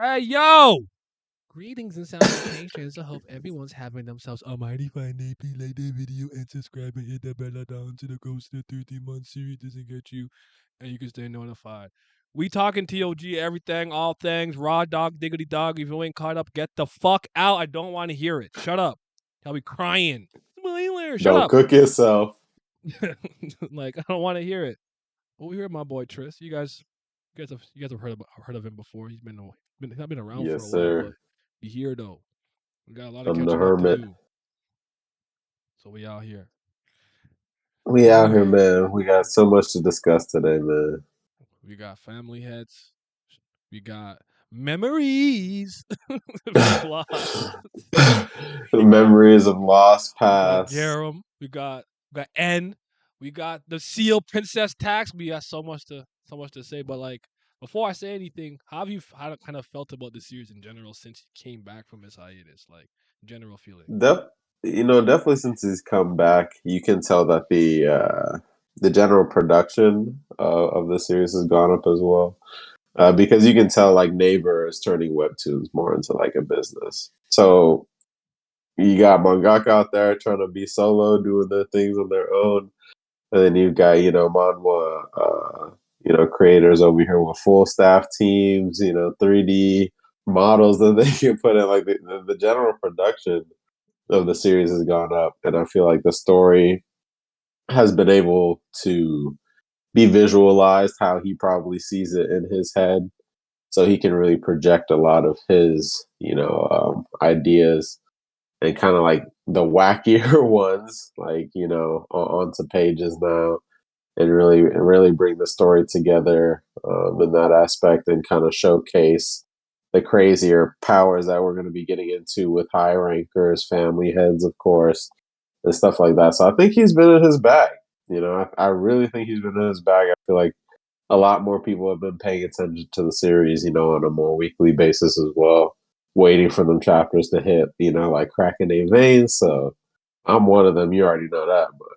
Hey, yo! Greetings and salutations. I hope everyone's having themselves a mighty fine day. Please like the video and subscribe and hit that bell down to the Ghost of the 13-month series doesn't get you and you can stay notified. We talking TOG, everything, all things, raw dog, diggity dog. If you ain't caught up, get the fuck out. I don't want to hear it. Shut up. I'll be crying. Spoiler. Shut Don't up. cook yourself. Like, I don't want to hear it. Well, we heard my boy Tris. You guys have heard of him before. He's not been around for a Yes, while, but sir. be here though. We got a lot of I'm the catching up to hermit. do. So we out here. We out Whew. here, man. We got so much to discuss today, man. We got family heads. We got memories from Lost. The We got memories of lost we got past. Garum. We got N. We got the Seal Princess Tax. We got so much to say. But like before I say anything, how kind of felt about the series in general since he came back from his hiatus? Like general feeling. Def- Definitely since he's come back, you can tell that the general production of the series has gone up as well. Because you can tell like Neighbor is turning webtoons more into like a business. So you got mangaka out there trying to be solo, doing their things on their own. And then you've got, manhwa, creators over here with full staff teams, 3D models that they can put in. Like the general production of the series has gone up. And I feel like the story has been able to be visualized how he probably sees it in his head. So he can really project a lot of his, ideas and kind of like the wackier ones, like, onto pages now and really bring the story together in that aspect and kind of showcase the crazier powers that we're going to be getting into with high rankers, family heads, of course, and stuff like that. So I think he's been in his bag. I really think he's been in his bag. I feel like a lot more people have been paying attention to the series, on a more weekly basis as well, waiting for them chapters to hit, like cracking their veins. So I'm one of them. You already know that, but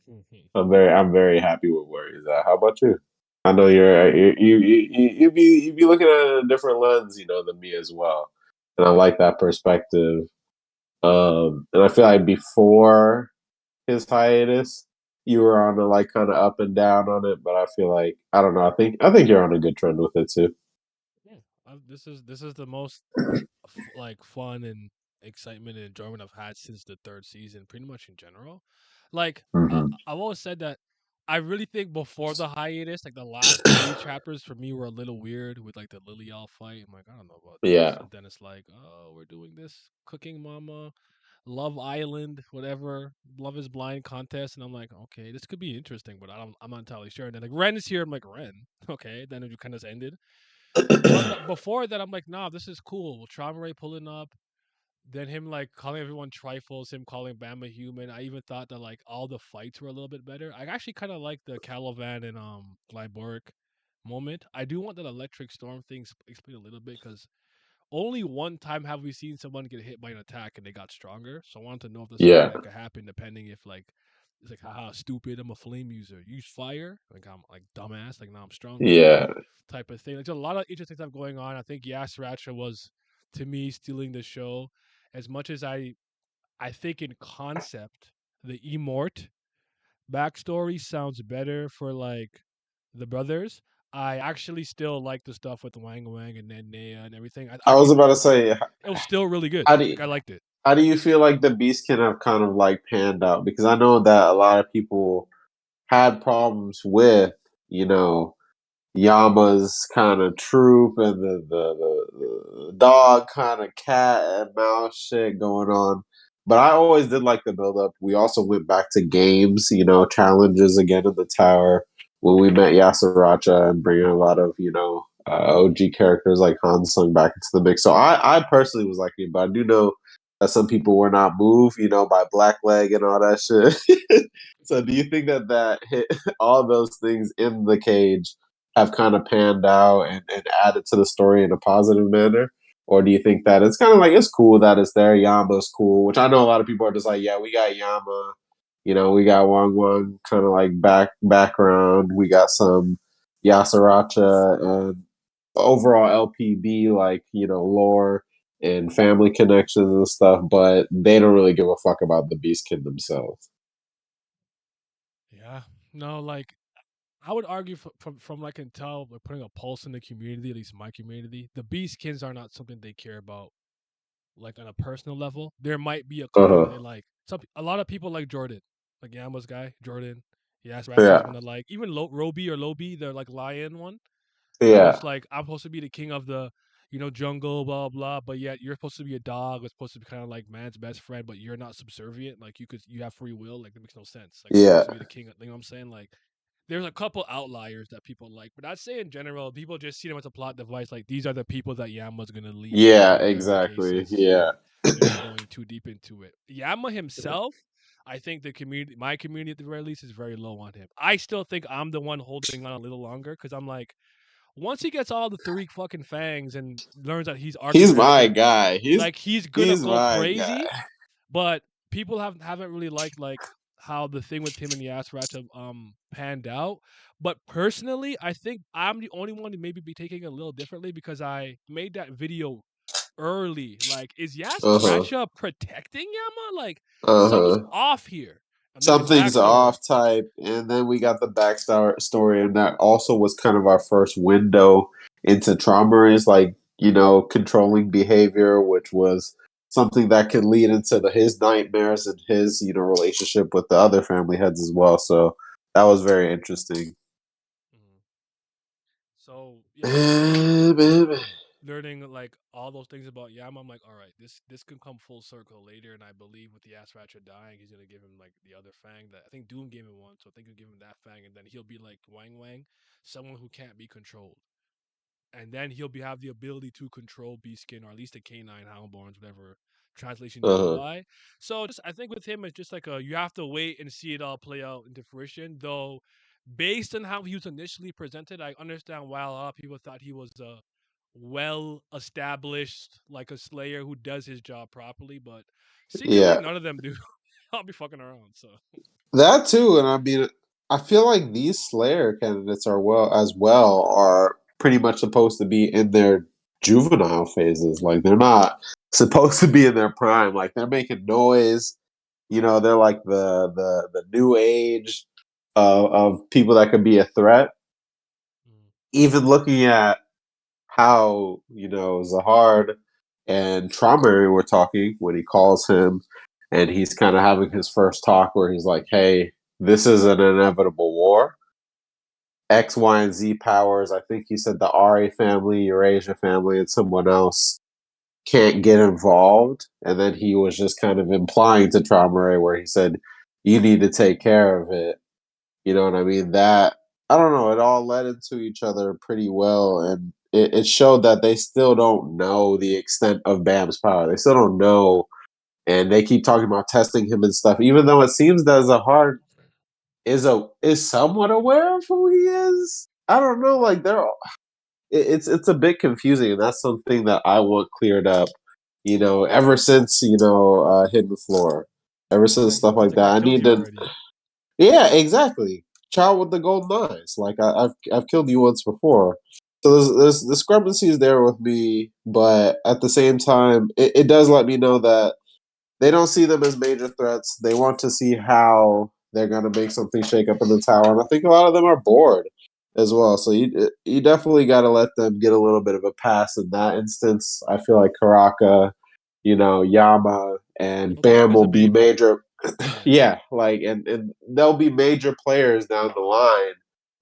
Mhm. I'm very happy with where he's at. How about you? I know you be looking at it in a different lens, than me as well, and I like that perspective. And I feel like before his hiatus, you were on a like kind of up and down on it, but I feel like I don't know. I think you're on a good trend with it too. Yeah, this is the most like fun and excitement and enjoyment I've had since the third season, pretty much in general. Like Hmm. I've always said that I really think before the hiatus, like the last three chapters for me were a little weird with like the Lilial fight. I'm like, I don't know about this, Yeah, and then it's like, oh, we're doing this Cooking Mama, Love Island, whatever, Love Is Blind contest, and I'm like, okay, this could be interesting, but I'm not entirely sure. And then like Ren is here, I'm like Ren, okay. Then it kind of ended. But before that, I'm like, nah, this is cool. Ray pulling up, then him like calling everyone trifles, him calling Bama human. I even thought that like all the fights were a little bit better. I actually kind of like the Calivan and Glyborg moment. I do want that electric storm thing explained a little bit because only one time have we seen someone get hit by an attack and they got stronger. So I wanted to know if there's something yeah, that could happen depending if like it's like haha stupid, I'm a flame user. Use fire. Like I'm like dumbass, like now I'm stronger yeah, type of thing. Like, there's a lot of interesting stuff going on. I think Yasracha was, to me, stealing the show. As much as I think in concept, the Emort backstory sounds better for like the brothers. I actually still like the stuff with Wang Wang and Nea and everything. I was about to say, It was still really good. how do you, Like I liked it. how do you feel like the Beast can have kind of like panned out? Because I know that a lot of people had problems with, you know, Yama's kind of troop and the dog kind of cat and mouse shit going on. But I always did like the build up. We also went back to games, challenges again in the tower when we met Yasuracha and bringing a lot of, OG characters like Hansung back into the mix. So I personally was liking it, but I do know that some people were not moved, by Blackleg and all that shit. So do you think that hit all those things in the cage have kind of panned out and added to the story in a positive manner? Or do you think that it's kind of like it's cool that it's there? Yama's cool, which I know a lot of people are just like, yeah, we got Yama, we got Wang Wang kind of like background. We got some Yasaracha, and overall LPB, like, lore and family connections and stuff, but they don't really give a fuck about the Beastkin themselves. Yeah. No, like I would argue from what I can tell, like putting a pulse in the community, at least my community, the Beastkins are not something they care about like on a personal level. There might be a couple that Uh-huh. they like. A lot of people like Jordan, like Yama's guy, Jordan. Yes, Ratchet's Yeah. gonna like even Roby or Lobi, the like lion one. How Yeah. it's like I'm supposed to be the king of the jungle, blah blah, but yet you're supposed to be a dog. It's supposed to be kind of like man's best friend, but you're not subservient. Like you have free will. Like that makes no sense. Like I'm Yeah. supposed to be the king. You know what I'm saying? Like there's a couple outliers that people like, but I'd say in general, people just see them as a plot device. Like these are the people that Yama's gonna lead, Yeah, or whatever the case exactly. is, Yeah. and they're not going too deep into it. Yama himself, I think the community, my community at the very least, is very low on him. I still think I'm the one holding on a little longer because I'm like, once he gets all the three fucking fangs and learns that he's He's my Archmaster, guy. like he's gonna He's go my crazy. guy. But people haven't really liked like how the thing with him and Yas Ratcha panned out. But personally, I think I'm the only one to maybe be taking it a little differently because I made that video early. Like, is Yas Uh-huh. Ratcha protecting Yama? Like, something's Uh-huh. off here. And then his Something's backstory. off type, and then we got the backstory, and that also was kind of our first window into trauma is like, controlling behavior, which was something that can lead into his nightmares and his, relationship with the other family heads as well. So that was very interesting. Mhm. So yeah, learning like all those things about Yama, I'm like, all right, this can come full circle later, and I believe with the Ass Ratchet dying, he's gonna give him like the other Fang that I think Doom gave him one, so I think he'll give him that Fang, and then he'll be like Wang Wang, someone who can't be controlled, and then he'll have the ability to control Beastkin or at least the canine Houndborns, whatever translation you go Uh-huh. by. So just I think with him it's just like you have to wait and see it all play out into fruition. Though, based on how he was initially presented, I understand why a lot of people thought he was a well established like a Slayer who does his job properly, but secretly Yeah. none of them do. I'll be fucking around. So That too, and I mean, I feel like these Slayer candidates are pretty much supposed to be in their juvenile phases. Like they're not supposed to be in their prime. Like they're making noise. They're like the new age of people that could be a threat. mm, Even looking at how Zahard and Traumary were talking when he calls him, and he's kind of having his first talk where he's like, "Hey, this is an inevitable war. X, Y, and Z powers. I think he said the Ari family, Eurasia family, and someone else can't get involved." And then he was just kind of implying to Traumary where he said, "You need to take care of it." You know what I mean? That I don't know. It all led into each other pretty well, and it showed that they still don't know the extent of Bam's power. They still don't know, and they keep talking about testing him and stuff. Even though it seems that Zahar is somewhat aware of who he is. I don't know. Like it's a bit confusing, and that's something that I want cleared up. Ever since Hidden Floor, ever since right, stuff it's like like that, I I killed need you to. already. Yeah, exactly. Child with the golden eyes. Like I've killed you once before. So there's discrepancies there with me, but at the same time, it does let me know that they don't see them as major threats. They want to see how they're gonna make something shake up in the tower, and I think a lot of them are bored as well. So you definitely got to let them get a little bit of a pass in that instance. I feel like Karaka, Yama, and They'll take him Bam as will a be baby. major. Yeah. Yeah, like and they'll be major players down the line,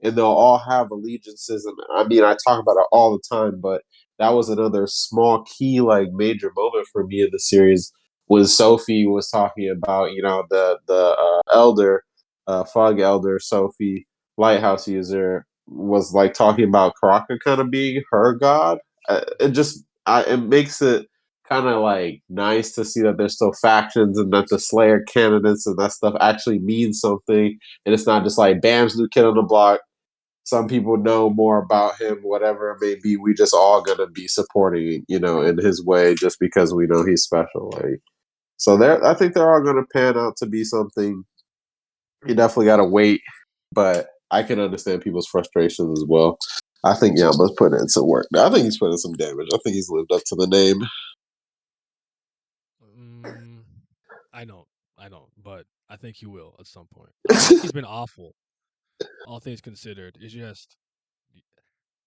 and they'll all have allegiances. And I mean, I talk about it all the time, but that was another small key, like major moment for me in the series was Sophie was talking about the elder, Fog Elder Sophie Lighthouse user was like talking about Karaka kind of being her god. It makes it kind of like nice to see that there's still factions and that the Slayer candidates and that stuff actually means something, and it's not just like Bam's new kid on the block. Some people know more about him, whatever it may be. We just all gonna be supporting, in his way, just because we know he's special. Like so, I think they're all gonna pan out to be something. You definitely gotta wait, but I can understand people's frustrations as well. I think Yama's putting in some work. I think he's putting some damage. I think he's lived up to the name. Mm, I don't, I don't, but I think he will at some point. I don't think he's been awful, all things considered. It's just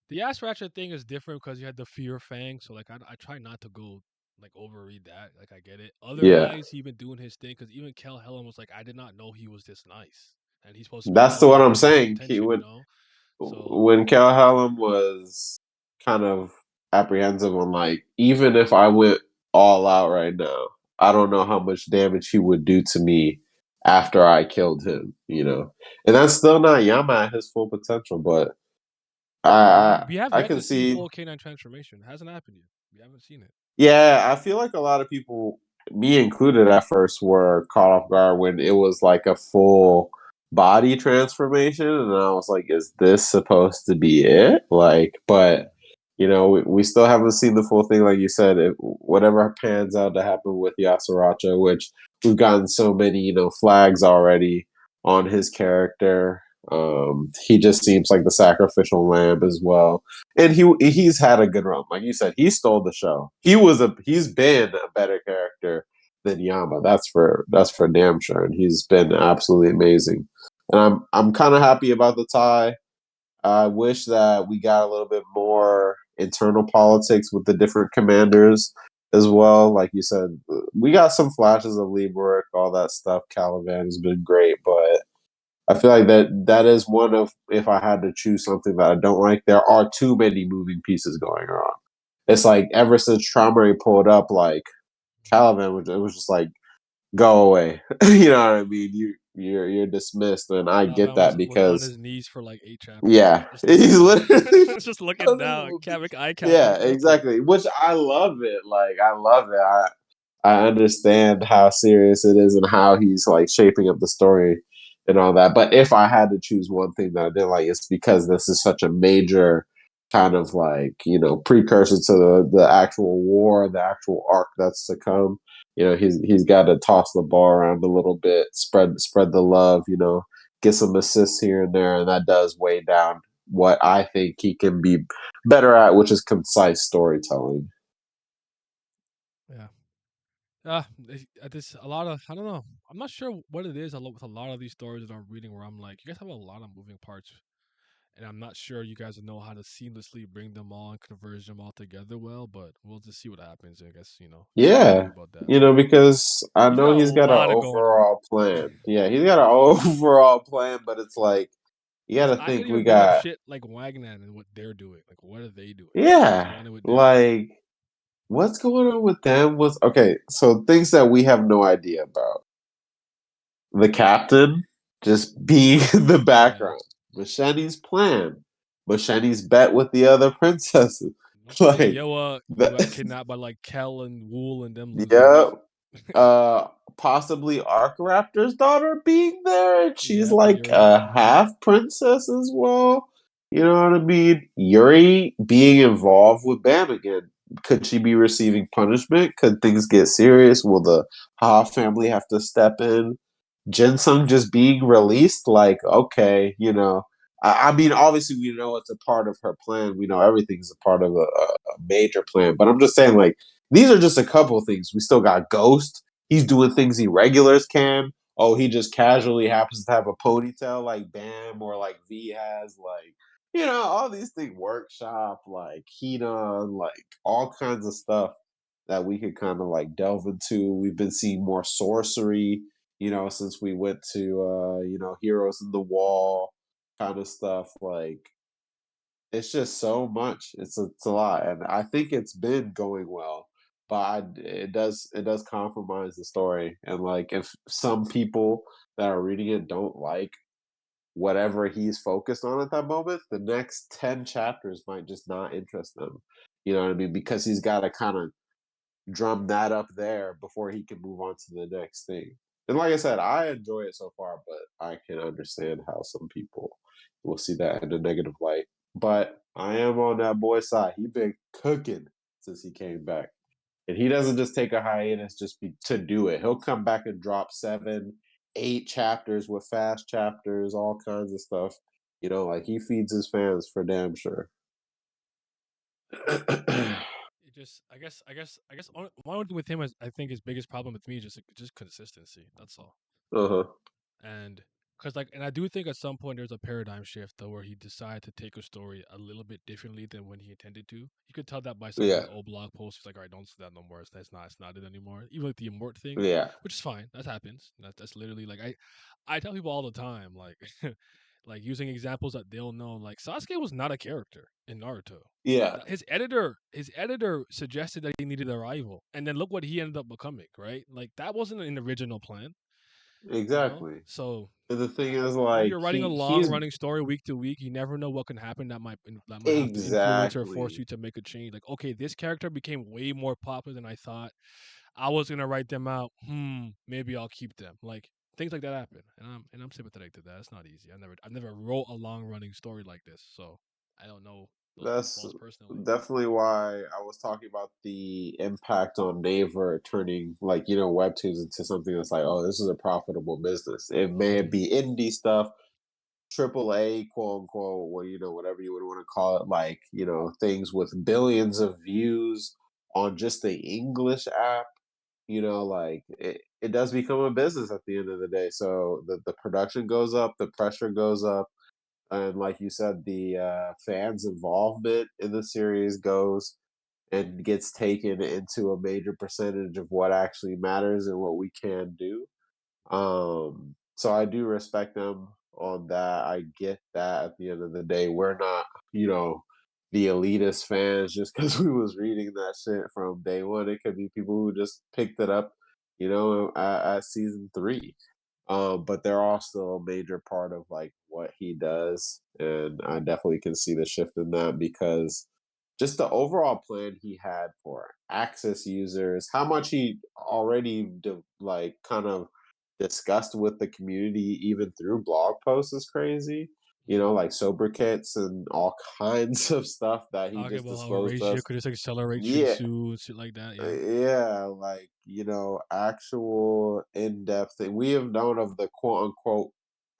the Ash Ratchet thing is different because you had the Fear Fang, so like I try not to go like overread that. Like I get it. Yeah, Otherwise, he been doing his thing because even Kel Helen was like, I did not know he was this nice, and he's supposed to be that's the all what I'm love and saying. He attention, you would know. So when Cal Hallam was kind of apprehensive on like, even if I went all out right now, I don't know how much damage he would do to me after I killed him, And that's still not Yama at his full potential, but I we have I yet can to see see. full canine transformation. It hasn't happened yet. We haven't seen it. Yeah, I feel like a lot of people, me included at first, were caught off guard when it was like a full body transformation, and I was like, "Is this supposed to be it?" Like, but we still haven't seen the full thing. Like you said, whatever pans out to happen with Yasuracha, which we've gotten so many flags already on his character. He just seems like the sacrificial lamb as well, and he's had a good run. Like you said, he stole the show. He's been a better character than Yama. That's for damn sure, and he's been absolutely amazing. And I'm kind of happy about the tie. I wish that we got a little bit more internal politics with the different commanders as well. Like you said, we got some flashes of Lee Burke, all that stuff. Caliban has been great, but I feel like that is one of, if I had to choose something that I don't like, there are too many moving pieces going on. It's like ever since Traumery pulled up, like Caliban, it was just like go away. You know what I mean? You're dismissed, and I get Caliban that was on because his knees for like 8 chapters, yeah, just looking he's down, literally just looking down, eye yeah, contact, nothing. exactly. Which I love it. Like I love it. I understand how serious it is and how he's like shaping up the story and all that. But if I had to choose one thing that I didn't like, it's because this is such a major kind of like precursor to the actual war, the actual arc that's to come. He's got to toss the ball around a little bit, spread the love, get some assists here and there, and that does weigh down what I think he can be better at, which is concise storytelling. Yeah. This a lot of I don't know. I'm not sure what it is. With a lot of these stories that I'm reading, where I'm like, you guys have a lot of moving parts, and I'm not sure you guys know how to seamlessly bring them all and converge them all together well. But we'll just see what happens. I guess see what you Yeah, think about that. because I He's know got a he's got an lot of going on. overall plan. Yeah, he's got an overall plan, but it's like you got Like to I could think we even bring up got shit like Wagner and what they're doing. Like what are they doing? What's yeah, going on with them? like what's going on with them was okay. So things that we have no idea about. The captain just being in the Yeah. background. Mashani's plan. Mashani's bet with the other princesses. Like Yoa, who got that. kidnapped by like Kel and Wool and them Yeah, losers. possibly Arcraptor's daughter being there, and she's Yep, like Yuri. a half princess as well. You know what I mean? Yuri being involved with Bam again. Could she be receiving punishment? Could things get serious? Will the Ha family have to step in? Jinsung just being released, like, okay, I mean, obviously, we know it's a part of her plan. We know everything's a part of a major plan. But I'm just saying, like, these are just a couple of things. We still got Ghost. He's doing things irregulars can. Oh, he just casually happens to have a ponytail like Bam or like V has. Like, all these things, workshop, like Hina, like all kinds of stuff that we could kind of like delve into. We've been seeing more sorcery, since we went to Heroes in the Wall kind of stuff. Like it's just so much. It's a lot, and I think it's been going well, but it does compromise the story. And like if some people that are reading it don't like whatever he's focused on at that moment, the next 10 chapters might just not interest them. You know what I mean? Because he's got to kind of drum that up there before he can move on to the next thing. And like I said, I enjoy it so far, but I can understand how some people will see that in a negative light. But I am on that boy's side. He been cooking since he came back. And he doesn't just take a hiatus to do it. He'll come back and drop 7, 8 chapters with fast chapters, all kinds of stuff. Like he feeds his fans for damn sure. One thing with him is I think his biggest problem with me is just consistency. That's all. Uh-huh. And because and I do think at some point there's a paradigm shift though where he decided to take a story a little bit differently than when he intended to. You could tell that by some of his Yeah. old blog posts. He's like, all right, don't say that no more. It's not it anymore. Even with the Immort thing, Yeah. which is fine. That happens. That's literally like I tell people all the time like like using examples that they'll know. Like Sasuke was not a character in Naruto. Yeah. His editor suggested that he needed a rival, and then look what he ended up becoming. Right? Like that wasn't an original plan. Exactly. So And the thing is, when like, you're writing a long he's running story week to week, you never know what can happen that might have to influence or force exactly. you to make a change. Like, okay, this character became way more popular than I thought. I was gonna write them out. Maybe I'll keep them. Like things like that happen, and I'm sympathetic to that. It's not easy. I've never wrote a long running story like this, so I don't know those That's pitfalls personally. definitely why I was talking about the impact on Naver turning, like, webtoons into something that's like, oh, this is a profitable business. It may Hmm. be indie stuff, triple A, quote unquote, well, whatever you would want to call it, like, things with billions of views on just the English app. Like, it does become a business at the end of the day. So the production goes up, the pressure goes up, and like you said, the fans' involvement in the series goes and gets taken into a major percentage of what actually matters and what we can do. So I do respect them on that. I get that at the end of the day, we're not, the elitist fans just because we was reading that shit from day one. It could be people who just picked it up, at season three. But they're all still a major part of like what he does, and I definitely can see the shift in that because just the overall plan he had for access users, how much he already like kind of discussed with the community even through blog posts is crazy. Hmm. Like sober kits and all kinds of stuff that he Talking just about how disclosed to Horatio us. could just accelerate Yeah, Shinsu and shit like that. Yeah. yeah, like, actual in-depth thing. We have known of the quote unquote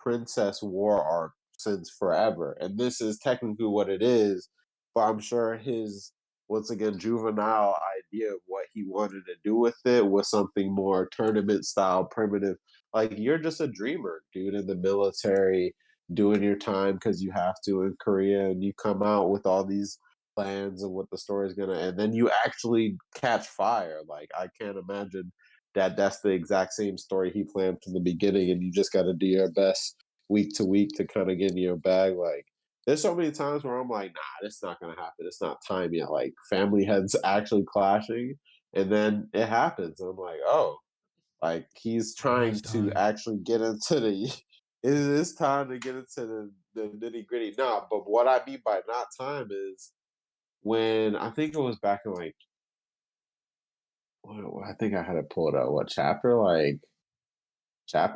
Princess War arc since forever. And this is technically what it is, but I'm sure his once again juvenile idea of what he wanted to do with it was something more tournament style, primitive. Like, you're just a dreamer, dude, in the military, doing your time because you have to in Korea, and you come out with all these plans and what the story's gonna, and then you actually catch fire. Like, I can't imagine that that's the exact same story he planned from the beginning, and you just got to do your best week to week to kind of get in your bag. Like, there's so many times where I'm like, nah, it's not gonna happen. It's not time yet. Like, family heads actually clashing, and then it happens, and I'm like, oh, like, he's Now it's trying to time. actually get into the. It is time to get into the nitty gritty. Nah, but what I mean by not time is when I think it was back in like I think I had to pull it up. What chapter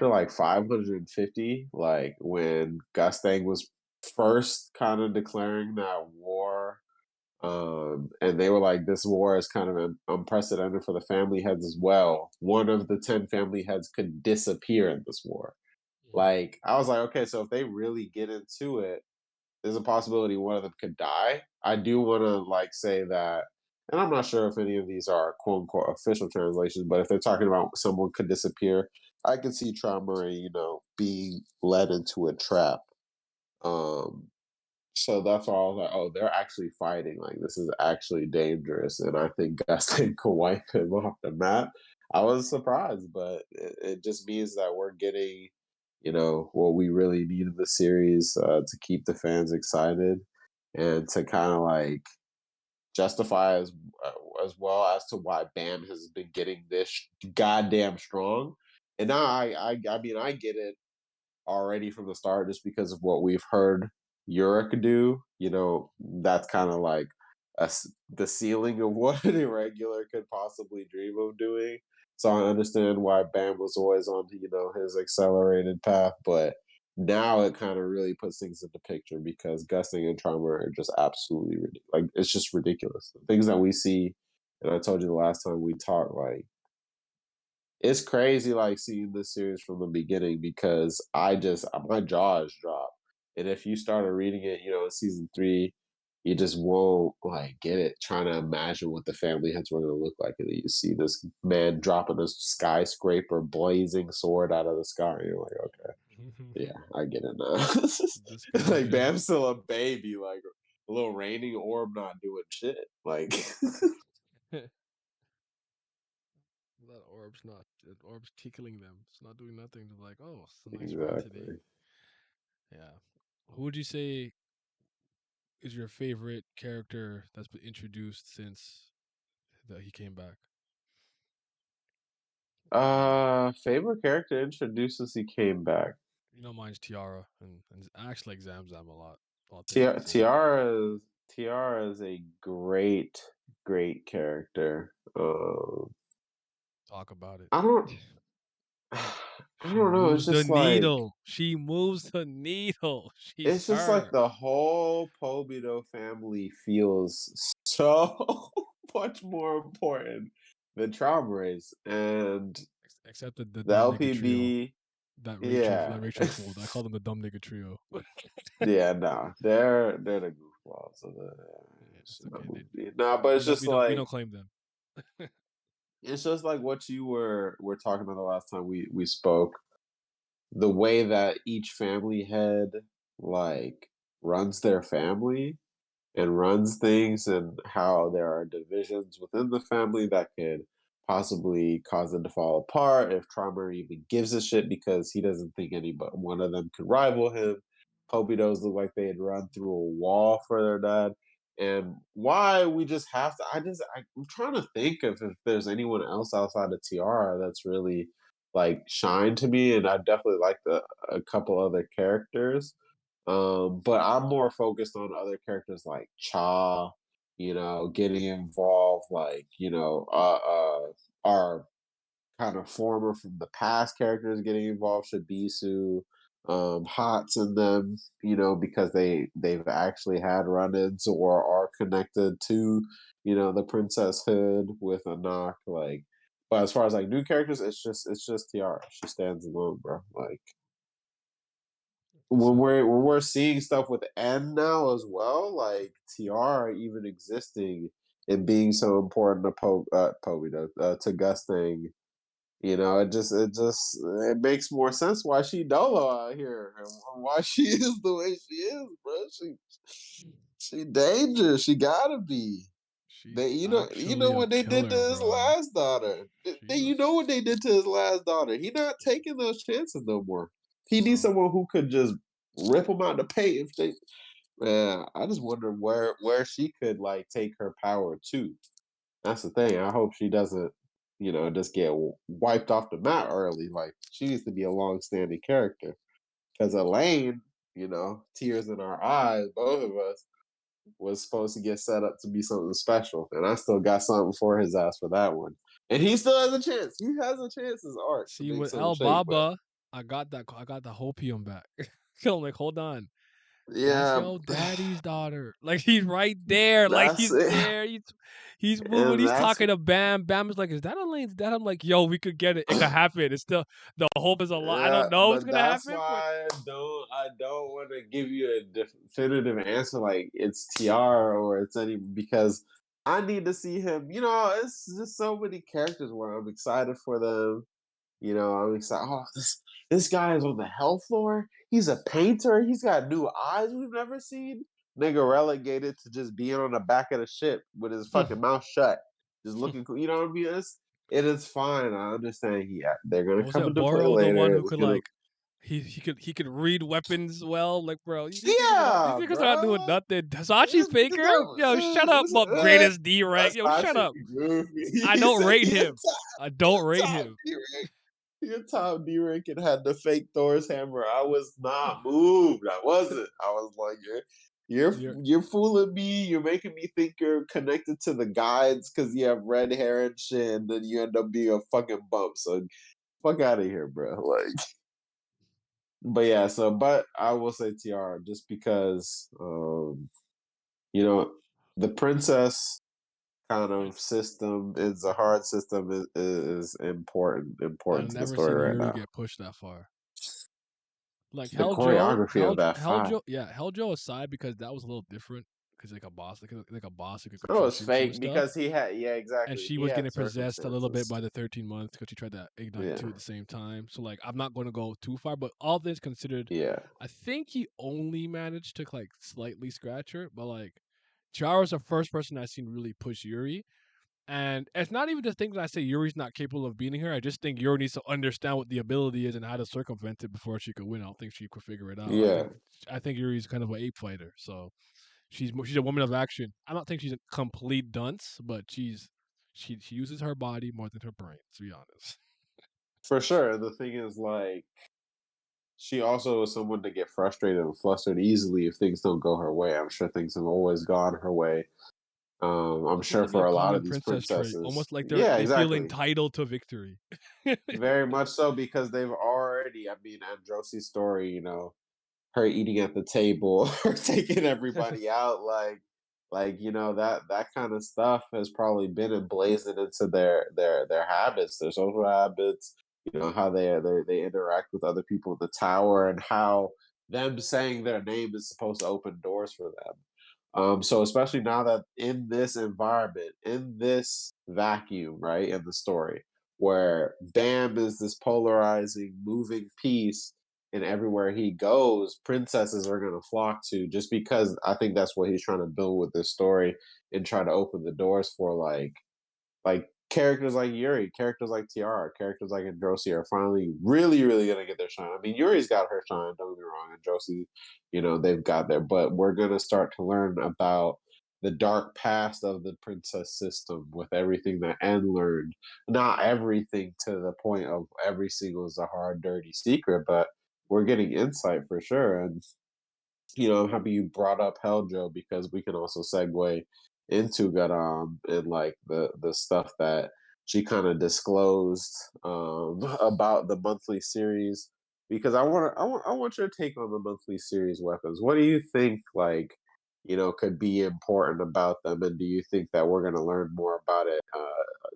like 550, like when Gustang was first kind of declaring that war. And they were like, this war is kind of unprecedented for the family heads as well. One of the 10 family heads could disappear in this war. Mhm. Like, I was like, okay, so if they really get into it, there's a possibility one of them could die. I do want to like say that, and I'm not sure if any of these are quote unquote official translations, but if they're talking about someone could disappear, I can see Trauma, being led into a trap. Um, so that's all I was like, oh, they're actually fighting. Like, this is actually dangerous, and I think Gaston could wipe him off the map. I was surprised, but it just means that we're getting what we really need in the series to keep the fans excited and to kind of like justify as well as to why Bam has been getting this goddamn strong. And now I mean, I get it already from the start just because of what we've heard Yurik do. That's kind of like the ceiling of what an irregular could possibly dream of doing. So I understand why Bam was always on, his accelerated path, but now it kind of really puts things into picture because Gusting and Trauma are just absolutely like, it's just ridiculous. The things that we see, and I told you the last time we talked, like, it's crazy like seeing this series from the beginning because my jaw is dropped. And if you started reading it, in season three, you just won't like get it. Trying to imagine what the family heads were going to look like, and then you see this man dropping a skyscraper, blazing sword out of the sky. And you're like, okay, yeah, I get it This now. guy's Like just Bam's still a baby, like a little raining orb, not doing shit. Like that orb's not that orb's tickling them. It's not doing nothing. They're like, oh, it's a nice rain today. exactly. Yeah. Who would you say is your favorite character that's been introduced since that he came back? Favorite character introduced since he came back. You know, mine's Tiara, and I actually like Zamzam a lot. All things considered, Tiara is a great character. talk about it. I don't I She don't know. moves the needle. She moves the needle. She's It's just like her. the whole Pobito family feels so much more important than Trauma Race and Except the the dumb nigga trio. LPB. That Yeah, Rachel pulled. I call them the dumb nigga trio. yeah, nah, they're the goofballs of the Yeah, it's okay. movie. Nah, but We it's don't just we don't we like don't claim them. what you were talking about the last time we spoke. The way that each family head like runs their family and runs things, and how there are divisions within the family that could possibly cause them to fall apart if Traumer even gives a shit because he doesn't think any but one of them could rival him. Pobitos look like they had run through a wall for their dad. And why we just have to I'm trying to think of if there's anyone else outside of Tiara that's really like shine to me, and I definitely like a couple other characters. But I'm more focused on other characters like Cha, getting involved, like, our kind of former from the past characters getting involved, Shibisu, Hots and them, because they've actually had run-ins or are connected to, the Princess Hood with Anak, like. But as far as like new characters, it's just Tiara. She stands alone, bro. Like when So we're seeing stuff with N now as well, like Tiara even existing and being so important to Poby to Gustang, it makes more sense why she Dolo out here and why she is the way she is, bro. She dangerous. She gotta be. They, she's actually a what they did to killer, his bro. last daughter. She's a You know what they did to his last daughter. He not taking those chances no more. He needs no. someone who could just rip him out the paint if they. Man, I just wonder where she could like take her power to. That's the thing. I hope she doesn't, just get wiped off the map early. Like she needs to be a long-standing character. Because Elaine, tears in our eyes, both of us, was supposed to get set up to be something special, and I still got something for his ass for that one. And he still has a chance. He has a chance as Art to See, make with something El shake, but Baba, I got the hopium back. I'm like, hold on. That's yeah, yo daddy's daughter. Like he's right there. Like that's he's it. there. He's moving. And He's that's talking to Bam. Bam is like, is that Elaine's dad? I'm like, yo, we could get it. It could happen. It's still the hope is a lot. I yeah, don't know if it's but gonna that's happen, but why I don't want to give you a definitive answer like it's TR or it's any, because I need to see him. It's just so many characters where I'm excited for them. I'm excited. Oh, this guy is on the health floor. He's a painter. He's got new eyes we've never seen. Nigga relegated to just being on the back of the ship with his fucking mouth shut, just looking cool. You know what I mean? It is fine. I understand. They're gonna was come it into play Boro the one later. who It's could gonna, like he could read weapons well? Like, bro, these yeah, niggas are not doing bro. nothing. Hasashi This nigga Faker, yo, shut up, greatest D rank. that's Yo, shut Sasha up. goofy. I He don't said rate he a him. I don't rate top him. Your Tom D-Rank and had the fake Thor's hammer. I was not moved. I wasn't. I was like, you're You're you're fooling me. You're making me think you're connected to the guides because you have red hair and shit, and then you end up being a fucking bump. So fuck out of here, bro. Like, but yeah. But I will say Tiara just because, you know, the princess kind of system is a hard system is I've important to the never story seen right Yuri now. get pushed that far. Like The choreography of that fight. Helljo aside because that was a little different. 'cause like a boss, like a boss who could Oh, control it's Shinsu and fake stuff. because he had, yeah, And exactly. she He was had getting possessed a little bit circumstances. by the 13 months because she tried to ignite two at Yeah, the same time. So like, I'm not going to go too far, but all things considered, yeah, I think he only managed to like slightly scratch her. But like, Chara's the first person I've seen really push Yuri. And it's not even the thing that I say Yuri's not capable of beating her. I just think Yuri needs to understand what the ability is and how to circumvent it before she could win. I don't think she could figure it out. yeah. I think Yuri's kind of an ape fighter, so she's a woman of action. I don't think she's a complete dunce, but she uses her body more than her brain. To be honest. For sure. The thing is, like, she also is someone to get frustrated and flustered easily if things don't go her way. I'm sure things have always gone her way. I'm That seems sure to be for a a lot common of these princess trait. princesses. Almost like Yeah, they feel exactly. entitled to victory. Very much so because they've already, I mean, Androsi's story, her eating at the table or taking everybody out, that kind of stuff has probably been emblazoned into their habits, their social habits, how they interact with other people in the tower, and how them saying their name is supposed to open doors for them. So especially now that in this environment, in this vacuum, right, in the story, where Bam is this polarizing, moving piece, and everywhere he goes, princesses are gonna flock to, just because I think that's what he's trying to build with this story and try to open the doors for like characters like Yuri, characters like Tiara, characters like Androsi are finally really, really gonna get their shine. I mean, Yuri's got her shine, don't get me wrong. Androsi, they've got their, but we're gonna start to learn about the dark past of the princess system with everything that N learned. Not everything to the point of every single Zahar dirty secret, but we're getting insight for sure. And I'm happy you brought up Heljo because we can also segue into Garam and like the stuff that she kind of disclosed about the monthly series. Because I want your take on the monthly series weapons. What do you think could be important about them, and do you think that we're going to learn more about it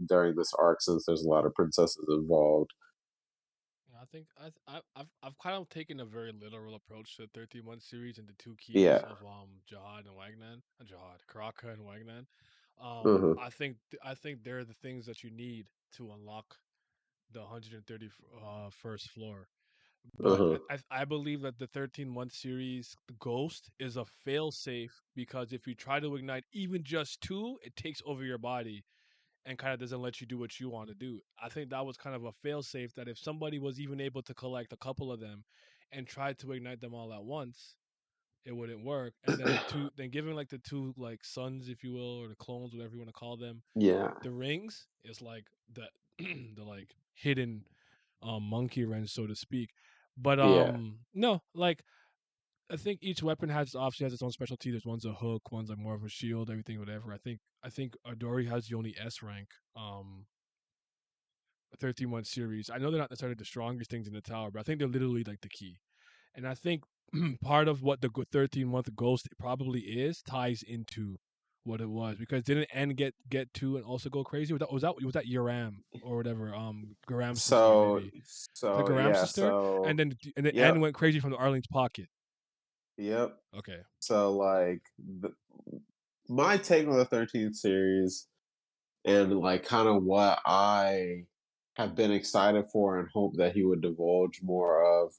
during this arc since there's a lot of princesses involved? I think I've kind of taken a very literal approach to the 13-month series and the two keys Yeah. of Jihad and Wagnan, Jihad, Karaka and Wagnan. Uh-huh. I think they're the things that you need to unlock the 130 first floor. But Uh-huh. I believe that the 13-month series Ghost is a fail safe because if you try to ignite even just two, it takes over your body and kind of doesn't let you do what you want to do. I think that was kind of a fail safe that if somebody was even able to collect a couple of them and tried to ignite them all at once, it wouldn't work. And then then giving like the two like sons, if you will, or the clones, whatever you want to call them, Yeah. the rings is like the like hidden monkey wrench, so to speak. But Yeah. no, like I think each weapon obviously has its own specialty. There's one's a hook, one's like more of a shield, everything, whatever. I think Adori has the only S rank 13-month series. I know they're not necessarily the strongest things in the tower, but I think they're literally like the key. And I think part of what the 13-month ghost probably is ties into what it was because didn't N get two and also go crazy? Was that Yoram or whatever? Garam's sister So maybe the so Garam yeah, sister, so and then N yep, went crazy from the Arlene's pocket. yep. Okay. So my take on the 13th series and like kind of what I have been excited for and hope that he would divulge more of,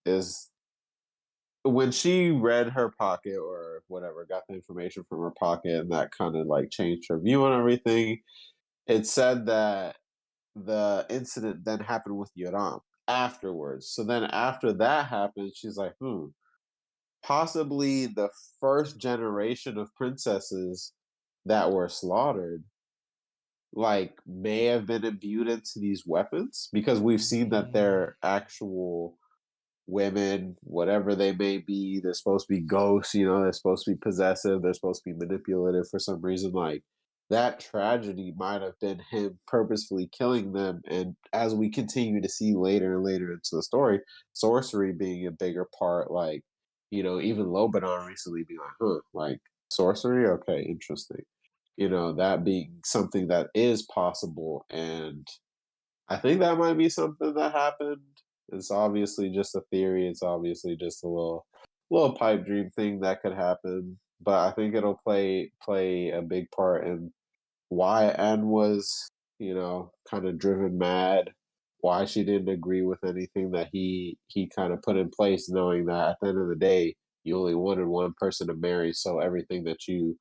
is when she read her pocket or whatever, got the information from her pocket, and that kind of like changed her view on everything. It said that the incident then happened with Yoram afterwards. So then after that happened, she's like, possibly the first generation of princesses that were slaughtered, like, may have been imbued into these weapons because we've seen that Mm, they're actual women, whatever they may be. They're supposed to be ghosts, they're supposed to be possessive, they're supposed to be manipulative for some reason. Like, that tragedy might have been him purposefully killing them. And as we continue to see later and later into the story, sorcery being a bigger part, like, even Lobanon recently being like, like sorcery? Okay, interesting. That being something that is possible. And I think that might be something that happened. It's obviously just a theory. It's obviously just a little pipe dream thing that could happen. but I think it'll play a big part in why Anne was, kind of driven mad, why she didn't agree with anything that he kind of put in place, knowing that at the end of the day, you only wanted one person to marry, so everything that you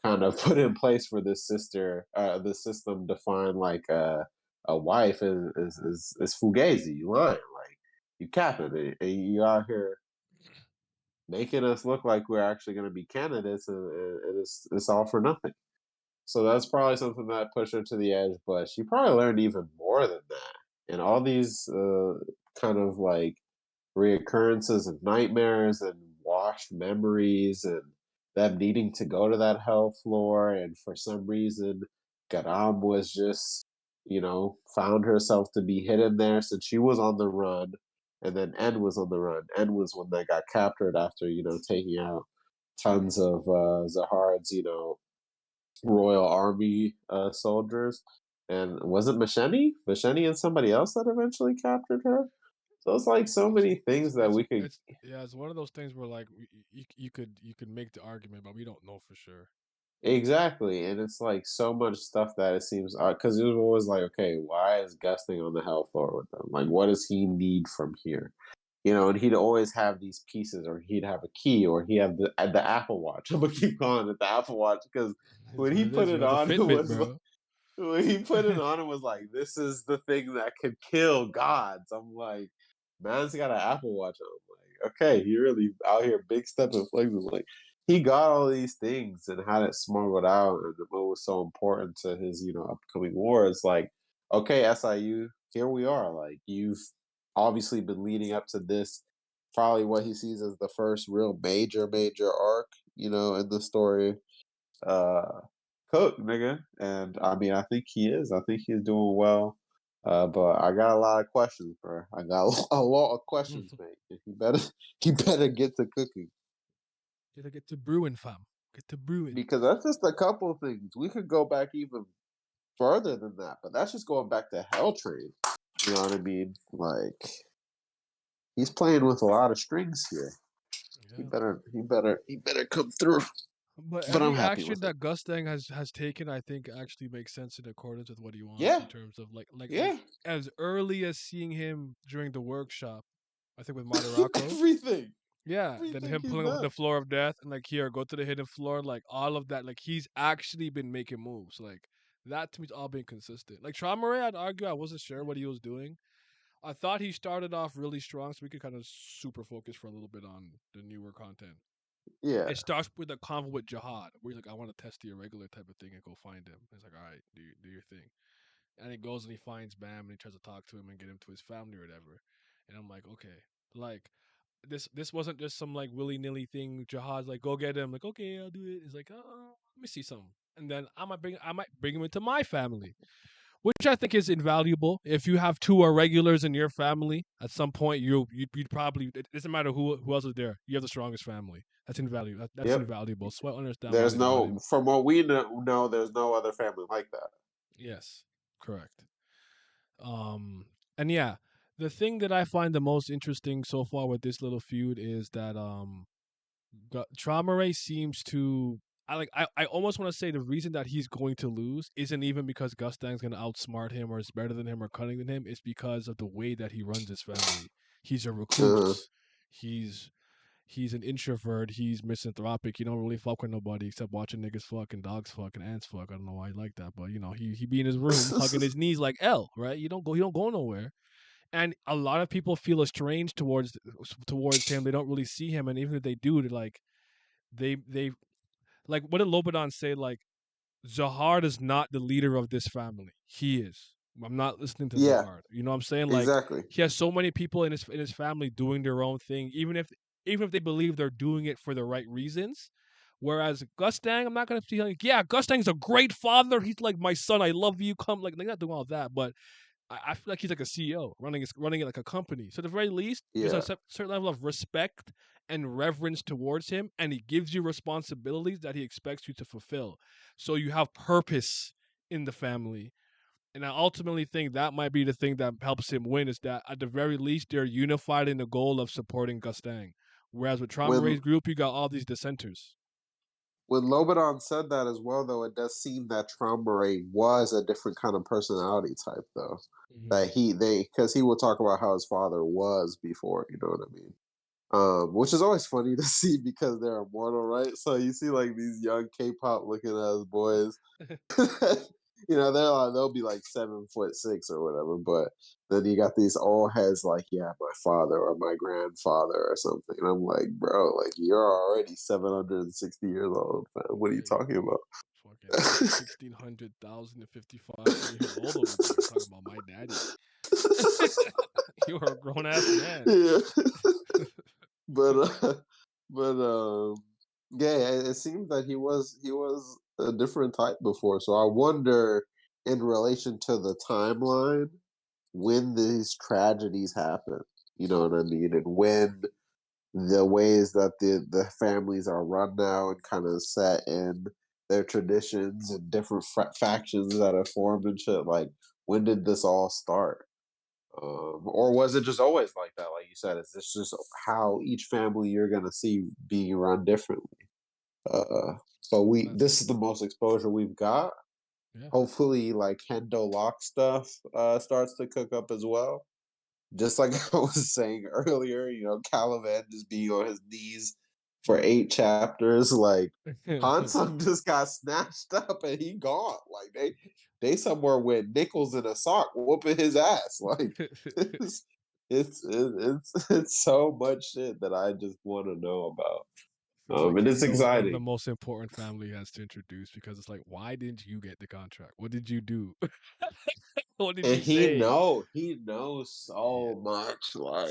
kind of put in place for this system to find like a wife is fugazi, you lying, like you capping it, and you out here making us look like we're actually going to be candidates, and it's all for nothing. So that's probably something that pushed her to the edge, but she probably learned even more than that. And all these kind of like reoccurrences of nightmares and washed memories and them needing to go to that hell floor. And for some reason, Garam was just, found herself to be hidden there since she was on the run. And then N was on the run. N was when they got captured after, taking out tons of Zahar's, Royal Army soldiers. And was it Masheni? Masheni and somebody else that eventually captured her? So it's like so It's many things that we could. it's yeah, it's one of those things where like you could make the argument, but we don't know for sure. Exactly, and it's like so much stuff that it seems because it was always like, okay, why is Gusting on the hell floor with them? Like, what does he need from here? And he'd always have these pieces, or he'd have a key, or he had the Apple Watch. I'm gonna keep calling it the Apple Watch because It's when what he it put is, it yo. The on, it Fitbit, was bro. when he put it on, it was like, this is the thing that could kill gods. I'm like, man's got an Apple Watch on. I'm like, okay, he really out here big stepping places. Like, he got all these things and had it smuggled out, and what was so important to his, upcoming war. It's like, okay, SIU, here we are. Like, you've obviously been leading up to this, probably what he sees as the first real major arc, in the story. Uh, Cook, nigga. And I mean, I think he is. I think he's doing well. But I got a lot of questions, bro. I got a lot of questions, mate. He better he better get to cooking Gotta get to brewing, fam. Get to brewing. because that's just a couple of things. We could go back even further than that, but that's just going back to Hell Train. You know what I mean? Like he's playing with a lot of strings here. He Yeah. better he better he better come through. But But I'm every happy action with it. that Gustang has taken, I think, actually makes sense in accordance with what he wants in Yeah, terms of like yeah. as early as seeing him during the workshop, I think with Madarako. everything, Yeah, then everything him he's pulling up the done. floor of death and like here, go to the hidden floor, like all of that. Like he's actually been making moves. Like that to me's all been consistent. Like Traumer, I'd argue I wasn't sure what he was doing. I thought he started off really strong, so we could kind of super focus for a little bit on the newer content. Yeah. It starts with a convo with Jihad, where he's like, "I want to test the irregular type of thing and go find him." He's like, "All right, do your thing." And he goes and he finds Bam and he tries to talk to him and get him to his family or whatever. And I'm like, okay, like this wasn't just some like willy nilly thing. Jihad's like, go get him. Like, okay, I'll do it. He's like, oh, let me see something. And then I might bring him into my family, which I think is invaluable. If you have two irregulars in your family, at some point you'd probably it doesn't matter who else is there. You have the strongest family. That's invaluable. That's Yep. invaluable. So I understand why There's they brought him. no, from what we know, there's no other family like that. Yes, correct. Um, and yeah, the thing that I find the most interesting so far with this little feud is that Traumare seems to. I almost want to say the reason that he's going to lose isn't even because Gustang's going to outsmart him or is better than him or cunning than him. It's because of the way that he runs his family. He's a Uh, recluse. He's he's an introvert. He's misanthropic. He don't really fuck with nobody except watching niggas fuck and dogs fuck and ants fuck. I don't know why he like that, but he be in his room hugging his knees like L. Right? You don't go nowhere. And a lot of people feel estranged towards him. They don't really see him, and even if they do, they're like they like what did Lobadan say? Like Zahar is not the leader of this family. He is. I'm not listening to yeah, Zahar. You know what I'm saying? Like exactly. he has so many people in his family doing their own thing, even if they believe they're doing it for the right reasons. Whereas Gustang, I'm not gonna be like, yeah, Gustang's a great father. He's like my son. I love you. Come, like they're not doing all that, but I feel like he's like a CEO running it like a company. So at the very least, there's a Yeah. certain level of respect and reverence towards him, and he gives you responsibilities that he expects you to fulfill. So you have purpose in the family, and I ultimately think that might be the thing that helps him win. Is that at the very least they're unified in the goal of supporting Gustang. Whereas with When Traumare's group, you got all these dissenters. when Lobanon said that as well, though, it does seem that Trauma Ray was a different kind of personality type, though. Mhm. That because he will talk about how his father was before, you know what I mean? Which is always funny to see because they're immortal, right? So you see like these young K-pop looking ass boys. They'll be like 7'6" or whatever, but then you got these old heads like, yeah, my father or my grandfather or something. And I'm like, bro, like you're already 760 years old, man. What are you Yeah, you talking about? fucking 1600,055 years old over there talking about my daddy. You are a grown ass man. Yeah. but but yeah, it seems that he was a different type before. So I wonder, in relation to the timeline, when these tragedies happen. You know what I mean, and when the ways that the families are run now and kind of set in their traditions and different factions that are formed and shit. Like, when did this all start? Or was it just always like that? Like you said, is this just how each family you're gonna see being run differently? But That's this is the most exposure we've got. yeah. Hopefully, like Hendo Lock stuff starts to cook up as well. Just like I was saying earlier, Caliban just being on his knees for 8 chapters, like Hansung just got snatched up and he gone. Like they somewhere with nickels in a sock whooping his ass. Like it's it's so much shit that I just want to know about. Feels like And it's Hendo is one of the exciting. most important family has to introduce because it's like, why didn't you get the contract? What did you do? What did And you say? he knows Yeah. so much. Like,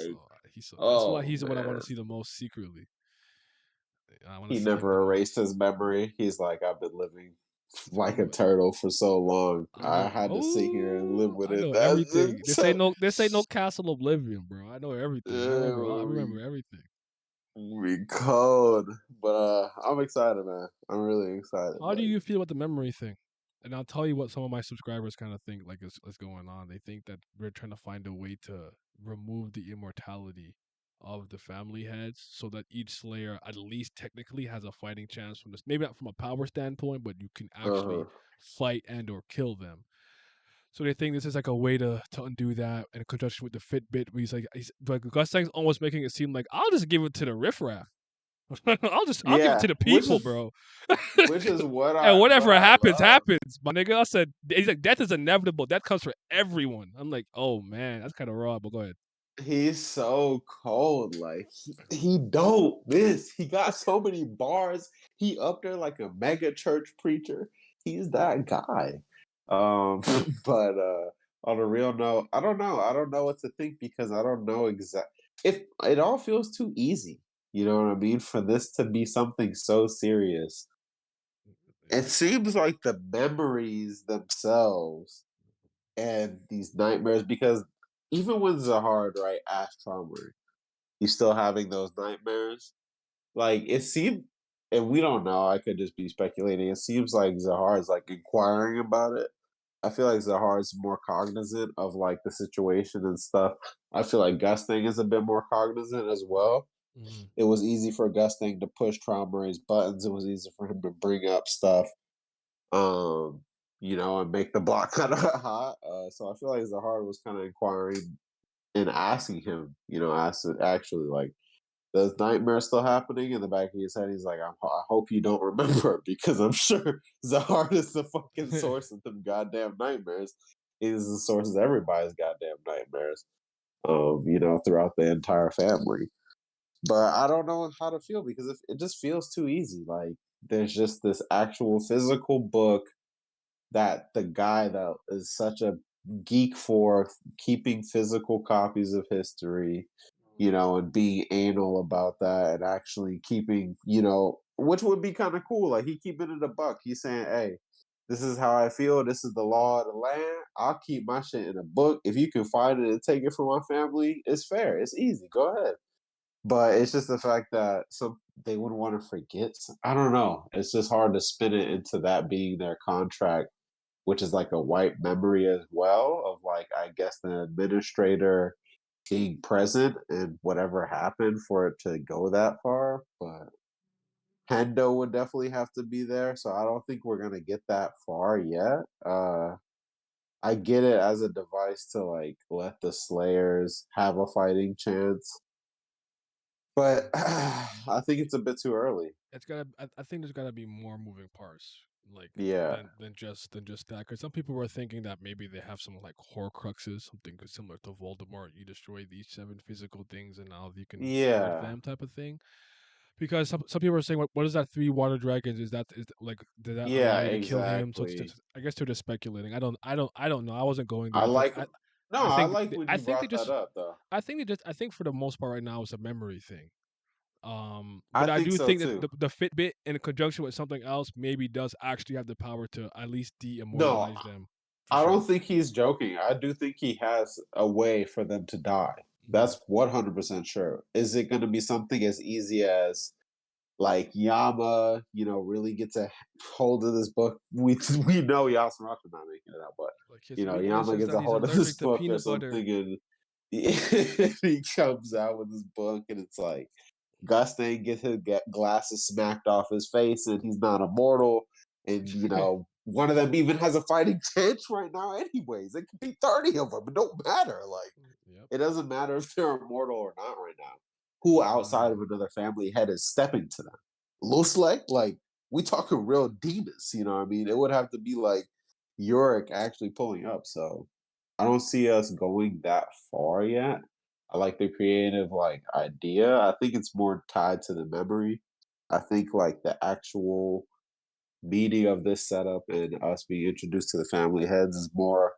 That's why oh he's the one I want man. to see the most secretly. I want to He see him the never erased most. his memory. He's like, I've been living like a I'm turtle for so long. I I know. had to sit here and live Oh, with I it. know That's everything. just so, This ain't no Castle Oblivion, bro. I know everything. I remember we, everything. we cold. But I'm excited, man. I'm really excited. How do Like, you feel about the memory thing? And I'll tell you what some of my subscribers kind of think like is going on. They think that we're trying to find a way to remove the immortality of the family heads so that each slayer at least technically has a fighting chance from this, maybe not from a power standpoint, but you can actually uh-huh. fight and or kill them. So they think this is like a way to undo that in conjunction with the Fitbit where he's like Gustang's almost making it seem like I'll just give it to the riffraff. I'll give it to Yeah, the people, bro. which is And what whatever I happens, love. happens. My nigga, I said he's like death is inevitable. Death comes for everyone. I'm like, oh man, that's kind of raw. But go ahead. He's so cold. Like he don't miss. He got so many bars. He up there like a mega church preacher. He's that guy. but on a real note, I don't know. I don't know what to think because I don't know exact. If it all feels too easy, you know what I mean, for this to be something so serious. It seems like the memories themselves and these nightmares, because even when Zahard, right, asked Trauma, he's still having those nightmares. Like it seemed, and we don't know. I could just be speculating. It seems like Zahar's like inquiring about it. I feel like Zahar's more cognizant of like the situation and stuff. I feel like Gusting is a bit more cognizant as well. Mhm. It was easy for Gusting to push Trauma's buttons. It was easy for him to bring up stuff, um, and make the block kind of hot. So I feel like Zahar was kind of inquiring and asking him, actually like, does nightmare still happening in the back of his head? He's like, I hope you don't remember because I'm sure Zahar is the fucking source of them goddamn nightmares. He's the source of everybody's goddamn nightmares, throughout the entire family. But I don't know how to feel because it just feels too easy. Like there's just this actual physical book that the guy that is such a geek for keeping physical copies of history, and being anal about that and actually keeping, which would be kind of cool. Like he keeping it a buck. He's saying, hey, this is how I feel. This is the law of the land. I'll keep my shit in a book. If you can find it and take it from my family, it's fair. It's easy. Go ahead. But it's just the fact that some they would want to forget. I don't know. It's just hard to spin it into that being their contract, which is like a white memory as well of like I guess the administrator being present and whatever happened for it to go that far. But Hendo would definitely have to be there, so I don't think we're gonna get that far yet. I get it as a device to like let the Slayers have a fighting chance, but I think it's a bit too early. It's gotta. I think there's gotta be more moving parts, like Yeah, than just that. Because some people were thinking that maybe they have some like Horcruxes, something similar to Voldemort. You destroy these seven physical things, and now you can live yeah, them, type of thing. Because some people are saying, what is that three water dragons? Like did that allow yeah, you to kill him? So it's exactly. just, I guess they're just speculating. I don't know. I wasn't going I there, but like no, I like when I you think they brought that just up though. I think for the most part right now it's a memory thing. I But I think do so think that too. the Fitbit in conjunction with something else maybe does actually have the power to at least No, de-immortalize them for I don't sure. think he's joking. I do think he has a way for them to die. Mhm. That's 100% sure. Is it going to be something as easy as like Yama, really gets a hold of this book? We know Yasunaga not making it out, but Like his weakness Yama is gets that a he's hold of this allergic to book or peanut butter. something, and he comes out with this book, and it's like Gusting gets his glasses smacked off his face, and he's not immortal. And one of them even has a fighting chance right now. Anyways, it could be 30 of them. It don't matter. Like Yep. it doesn't matter if they're immortal or not right now. Who Not outside of even. another family head is stepping to them? Lusleg, like we talking real demons. You know what I mean? It would have to be like Yorick actually pulling up. So I don't see us going that far yet. I like the creative like idea. I think it's more tied to the memory. I think like the actual meaning of this setup and us being introduced to the family heads is more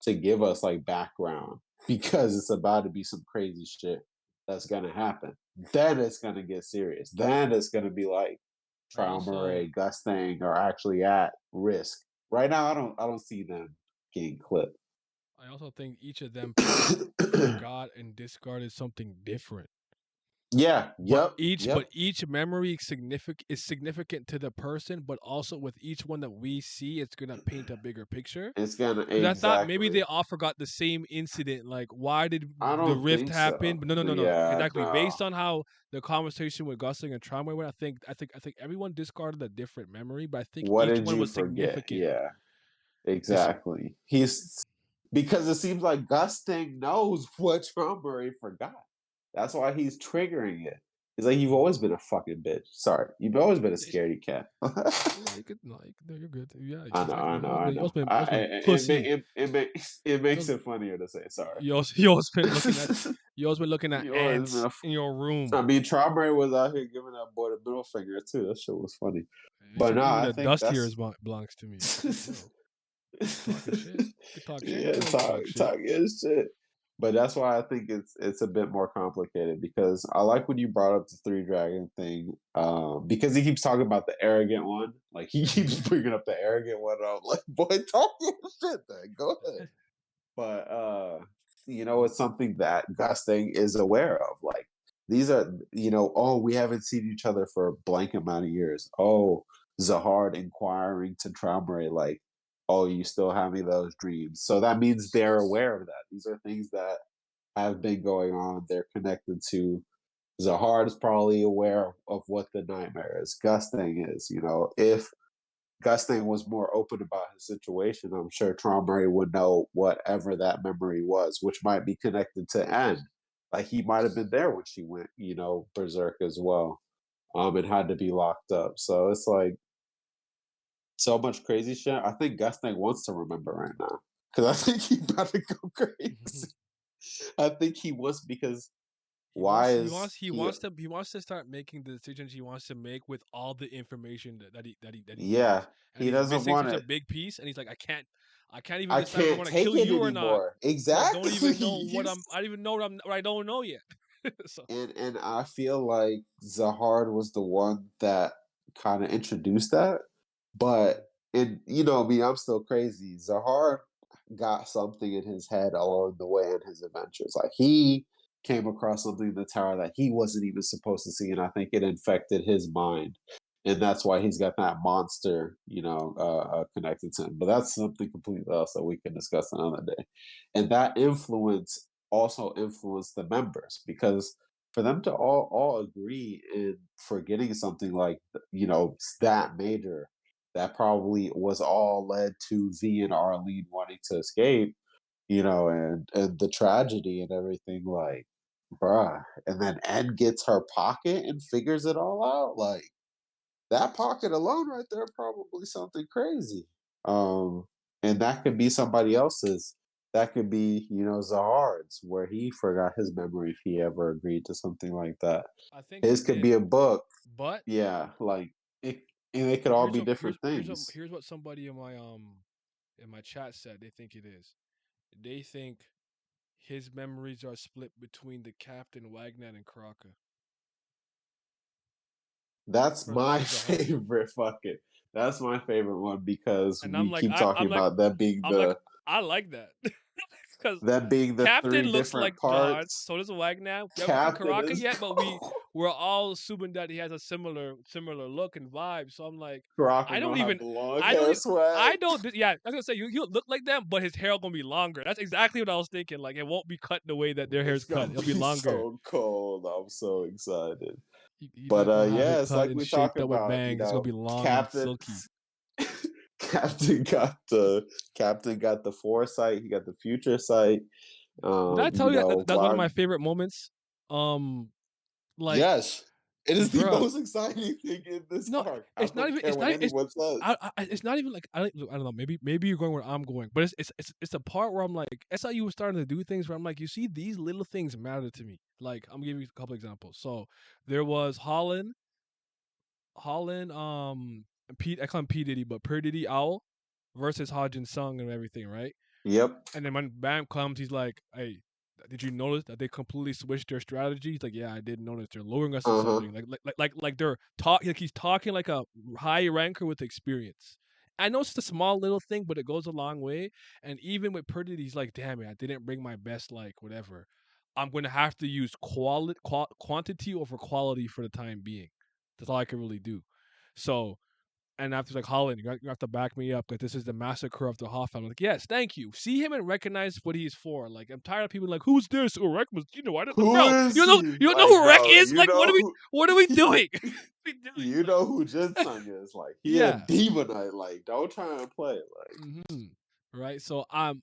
to give us like background because it's about to be some crazy shit that's gonna happen. Then it's gonna get serious. Then it's gonna be like I also Traumaré, Gusting are actually at risk. Right now I don't see them getting clipped. I also think each of them forgot and discarded something different. Yeah, But yep, each yep. each memory significant to the person, but also with each one that we see, it's gonna paint a bigger picture. It's gonna Because I thought maybe they exactly. all forgot the same incident. Like, why did I the don't rift think happen? so. But no, no, no, no. Yeah, Exactly. no. Based on how the conversation with Gosling and Tramway went, I think everyone discarded a different memory, but I think What each did one you was forget? significant. Yeah, This exactly. He's because it seems like Gusting knows what Trumbury forgot. That's why he's triggering it. He's like, you've Mhm. always been a fucking bitch. Sorry, you've always been a scaredy cat. No, you could, no, you're good. Yeah, I know, exactly. I know, I know. You always been pussy. It You makes always, it funnier to say sorry. you always been looking at, you always been looking at You always been ants a in your room. I mean, Traubery was out here giving that boy the middle finger too. That shit was funny. You But should no, give me I the think dust here that's belongs to me. It's like, yo, talking shit. You could talk shit. yeah, You know you talk shit. talk is shit. But that's why I think it's a bit more complicated because I like when you brought up the three dragon thing because he keeps talking about the arrogant one. Like he keeps Mhm. bringing up the arrogant one. And I'm like, boy, talk your shit then. Go ahead. But it's something that Gusting is aware of. Like these are, oh, we haven't seen each other for a blank amount of years. Oh, Zahard inquiring to Traumeré, like, oh, you still having those dreams. So that means they're aware of that. These are things that have been going on. They're connected to Zahard is probably aware of what the nightmare is. Gusting is, if Gusting was more open about his situation, I'm sure Traumeré would know whatever that memory was, which might be connected to N. Like he might have been there when she went, berserk as well, and had to be locked up. So it's like so much crazy shit. I think Gusting wants to remember right now because I think he about to go crazy. I think he was because He why wants he is wants he he? wants to he wants to start making the decisions he wants to make with all the information that he Yeah, needs. And he he's doesn't missing want such a it. big piece and he's like, I can't even I decide if I can't want to take kill it you or not anymore. because I don't Exactly. even know I don't even know what I don't know yet. So And I feel like Zahard was the one that kind of introduced that. But and me, I'm still crazy. Zahard got something in his head along the way in his adventures. Like he came across something in the tower that he wasn't even supposed to see, and I think it infected his mind, and that's why he's got that monster, connected to him. But that's something completely else that we can discuss another day. And that influence also influenced the members because for them to all agree in forgetting something like that major, that probably was all led to V and Arlene wanting to escape, and the tragedy and everything, like, bruh. And then Ed gets her pocket and figures it all out. Like, that pocket alone right there probably something crazy. Um, and that could be somebody else's. That could be, Zahard's, where he forgot his memory if he ever agreed to something like that. I think he His could be did, a book. but Yeah, like it, and it could all be different things. here's what somebody in my chat said. They think it is. They think his memories are split between the Captain, Wagner, and Kraka That's my for Zahar. favorite fucking. That's my favorite one because And we keep talking about I'm like, I like that because them being the Captain three looks different like Zahar. parts. So does Wagner. We haven't seen Captain Karaka is yet, but we're all assuming that he has a similar look and vibe. So I'm like, Crocker I don't gonna have even, the long I don't, hair e- swag. I don't. Yeah, I was gonna say you look like them, but his hair gonna be longer. That's exactly what I was thinking. Like it won't be cut the way that their hair's It's cut. gonna It'll be be longer. so cold. I'm so excited. You're But not gonna have it yeah, it's cut like and we talk shaped up with about, bangs. It's gonna be long and Captain silky. Captain got the foresight, he got the future sight. Did I tell you that's one of Wow. my favorite moments? Um, like, Yes. It is the bruh, most exciting thing in this no, arc. I it's not don't even. care what anyone says. It's not even like I don't know. Maybe you're going where I'm going, but it's a part where I'm like SIU was starting to do things where I'm like, you see, these little things matter to me. Like I'm giving you a couple examples. So there was Holland, Pete. I call him P Diddy, but Per Diddy Owl versus Hodgin Sung and everything, right? Yep. And then when Bam comes, he's like, "Hey, did you notice that they completely switched their strategy?" He's like, "Yeah, I did notice. They're lowering us to Uh-huh. something. Like they're talk. Like he's talking like a high ranker with experience. I know it's a small little thing, but it goes a long way. And even with Purdue, he's like, "Damn it, I didn't bring my best. Like whatever. I'm going to have to use quantity over quality for the time being. That's all I can really do." So and after like Holland, you have to back me up. Like this is the massacre of the Hoff. I'm like, yes, thank you. See him and recognize what he's for. Like I'm tired of people like, who's this? Oh, Rek was, I don't know, Who bro. is he? You don't know Like, who Rek bro, is? Like, what are we doing? we doing? you know who Ginsung is. Like, he a Yeah. demonite. Like, don't try and play. Like, hmm Right. So I'm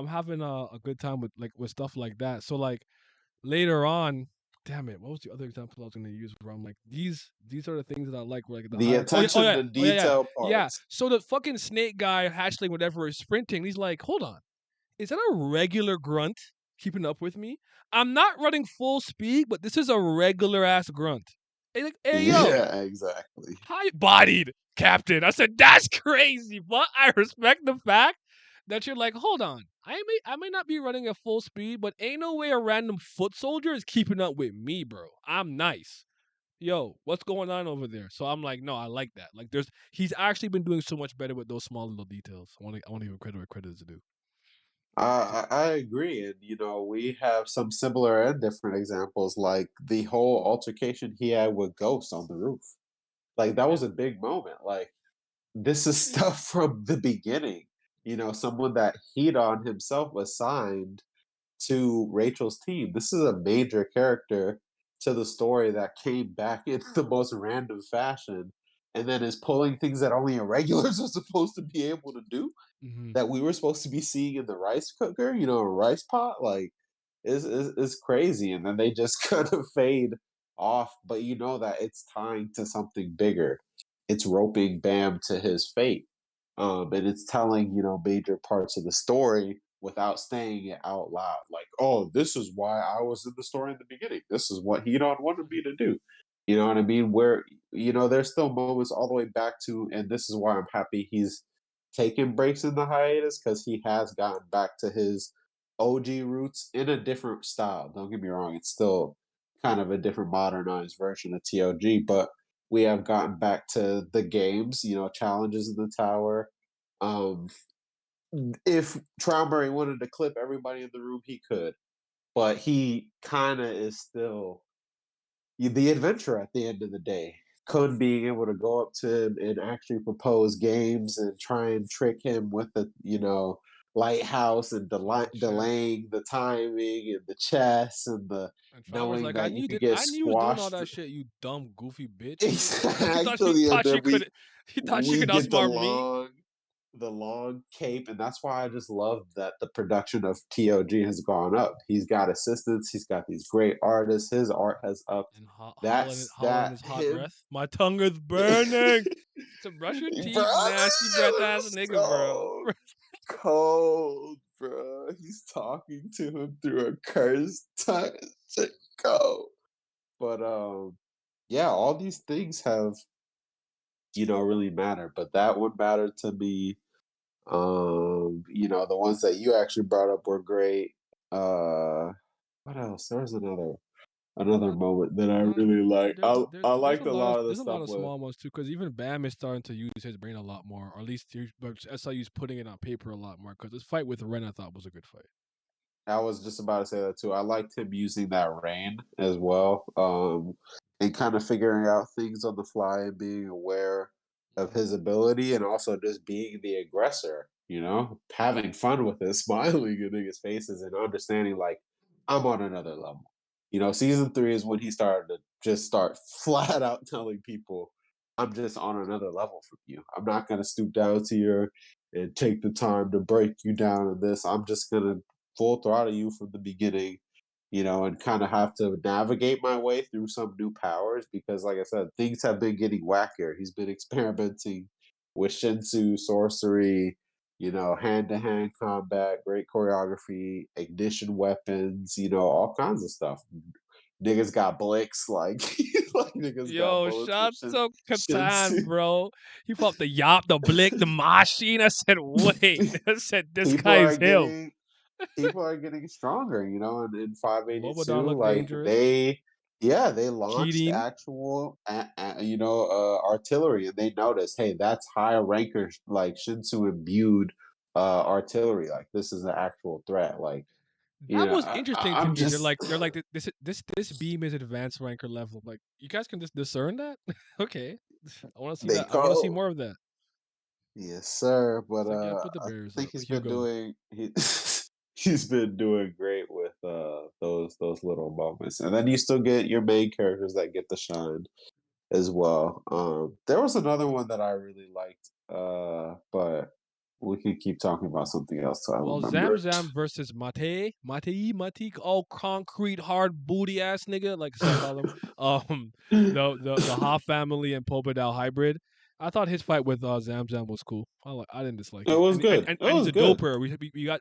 having a good time with stuff like that. So like later on, damn it, what was the other example I was gonna use? Where I'm like, these are the things that I like. Where like the the higher. attention to detail Yeah. parts. So the fucking snake guy, hatchling, whatever, is sprinting. He's like, hold on, is that a regular grunt keeping up with me? I'm not running full speed, but this is a regular ass grunt. Hey, like, hey yo, Yeah, exactly. high bodied captain. I said, that's crazy, but I respect the fact that you're like, hold on. I may not be running at full speed, but ain't no way a random foot soldier is keeping up with me, bro. I'm nice. Yo, what's going on over there? So I'm like, no, I like that. Like he's actually been doing so much better with those small little details. I want to give credit where credit is due. I agree, and we have some similar and different examples, like the whole altercation he had with Ghost on the roof. Like, that Yeah. was a big moment. Like, this is stuff from the beginning. Someone that Hedon himself assigned to Rachel's team. This is a major character to the story that came back in the most random fashion, and then is pulling things that only irregulars are supposed to be able to do, hmm that we were supposed to be seeing in the rice cooker, a rice pot. Like, is crazy. And then they just kind of fade off, but you know that it's tying to something bigger. It's roping Bam to his fate. And it's telling, major parts of the story without saying it out loud. Like, oh, this is why I was in the story in the beginning. This is what Hedon wanted me to do. You know what I mean? Where, there's still moments all the way back to, and this is why I'm happy he's taken breaks in the hiatus, because he has gotten back to his OG roots in a different style. Don't get me wrong, it's still kind of a different modernized version of TOG, but we have gotten back to the games, challenges in the tower. Um, if Trowberry wanted to clip everybody in the room, he could, but he kind of is still the adventure at the end of the day. Kun being able to go up to him and actually propose games and try and trick him with the lighthouse and Playing chess. delaying the timing and the chess and the And Farmer's knowing like, that you could get I knew you was doing all squashed. that shit, you dumb goofy bitch. Exactly, and Thought she then could he thought she we could get outsmart me. the long cape, and that's why I just love that the production of TOG has gone up. He's got assistants, he's got these great artists, his art has upped. And That's howling that his hot him. breath. My tongue is burning. So brush your Bro, teeth, nasty breath it ass was nigga, bro. so cold, bro. He's talking to him through a cursed to go. But yeah, all these things have, really matter. But that would matter to me. The ones that you actually brought up were great. Uh what else? There was another moment that I No, really like. I there's liked a lot of the there's a lot stuff of with. small ones too, because even Bam is starting to use his brain a lot more, or at least but SIU's putting it on paper a lot more. Because this fight with Ren, I thought was a good fight. I was just about to say that too. I liked him using that rain as well, and kind of figuring out things on the fly and being aware of his ability, and also just being the aggressor. Having fun with it, smiling in niggas' faces, and understanding like I'm on another level. Season 3 is when he started to just start flat out telling people, "I'm just on another level from you. I'm not gonna stoop down to your and take the time to break you down in this. I'm just gonna full throttle you from the beginning, and kind of have to navigate my way through some new powers because, like I said, things have been getting wackier. He's been experimenting with Shinsu, sorcery, hand to hand combat, great choreography, ignition weapons, all kinds of stuff. Niggas got blicks, like, like niggas got Yo, bullets with shots of Shinsu. Katan, bro. He popped the Yop, the Blick, the machine. I said, wait. I said, this people guy are is him. getting people are getting stronger, in Momodan 582, looked like dangerous. they launched Kirin. actual artillery, and they noticed, hey, that's high ranker, like Shinsu imbued artillery, like this is an actual threat, like That was interesting to I'm me. just They're like this beam is advanced ranker level. Like you guys can just discern that. Okay, I want to see they that. I want to see go. more of that. Yes, sir. But It's like yeah, put the I bears think up, Hugo. he's been doing great with those little moments, and then you still get your main characters that get the shine as well. There was another one that I really liked, but we can keep talking about something else till I Well, remember it. Zamzam versus Mate, all concrete hard booty ass nigga, like so I call him. The Ha family and Pobedal hybrid. I thought his fight with Zamzam was cool. I didn't dislike It it, was good. It and he's was a good. doper.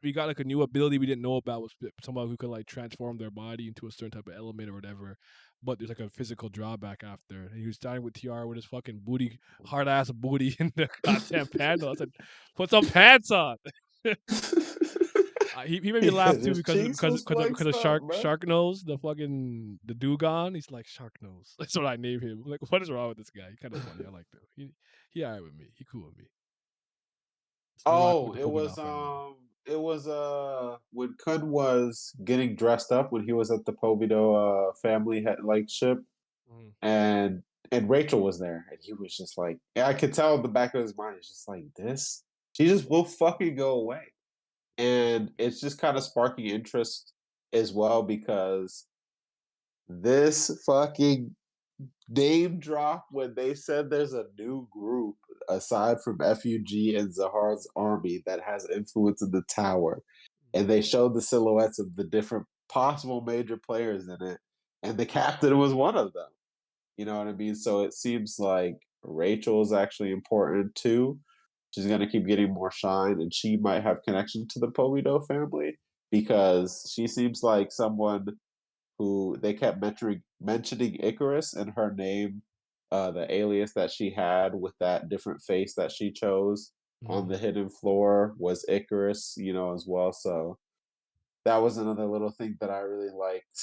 We got like a new ability we didn't know about was somebody who could like transform their body into a certain type of element or whatever. But there's like a physical drawback after. And he was starting with TR with his fucking booty, hard ass booty in the goddamn panel. I said, put some pants on. He made me laugh too His cheeks was because flexed of up, bro. Shark Nose, the fucking the Dugon. He's like Shark Nose. That's what I name him. Like, what is wrong with this guy? He kind of funny. I like him. He alright with me. He cool with me. He rock with Oh, the Pobedal family. it was when Kun was getting dressed up when he was at the Povito family like ship, Mhm. and Rachel was there, and he was just like, yeah, I could tell in the back of his mind, it's just like this. She just will fucking go away. And it's just kind of sparking interest as well because this fucking name drop when they said there's a new group aside from FUG and Zahar's army that has influence in the tower. And they showed the silhouettes of the different possible major players in it. And the captain was one of them. You know what I mean? So it seems like Rachel is actually important too. She's going to keep getting more shine, and she might have connection to the Polito family because she seems like someone who they kept mentioning Icarus and her name, the alias that she had with that different face that she chose on the Mhm. hidden floor was Icarus, as well. So that was another little thing that I really liked.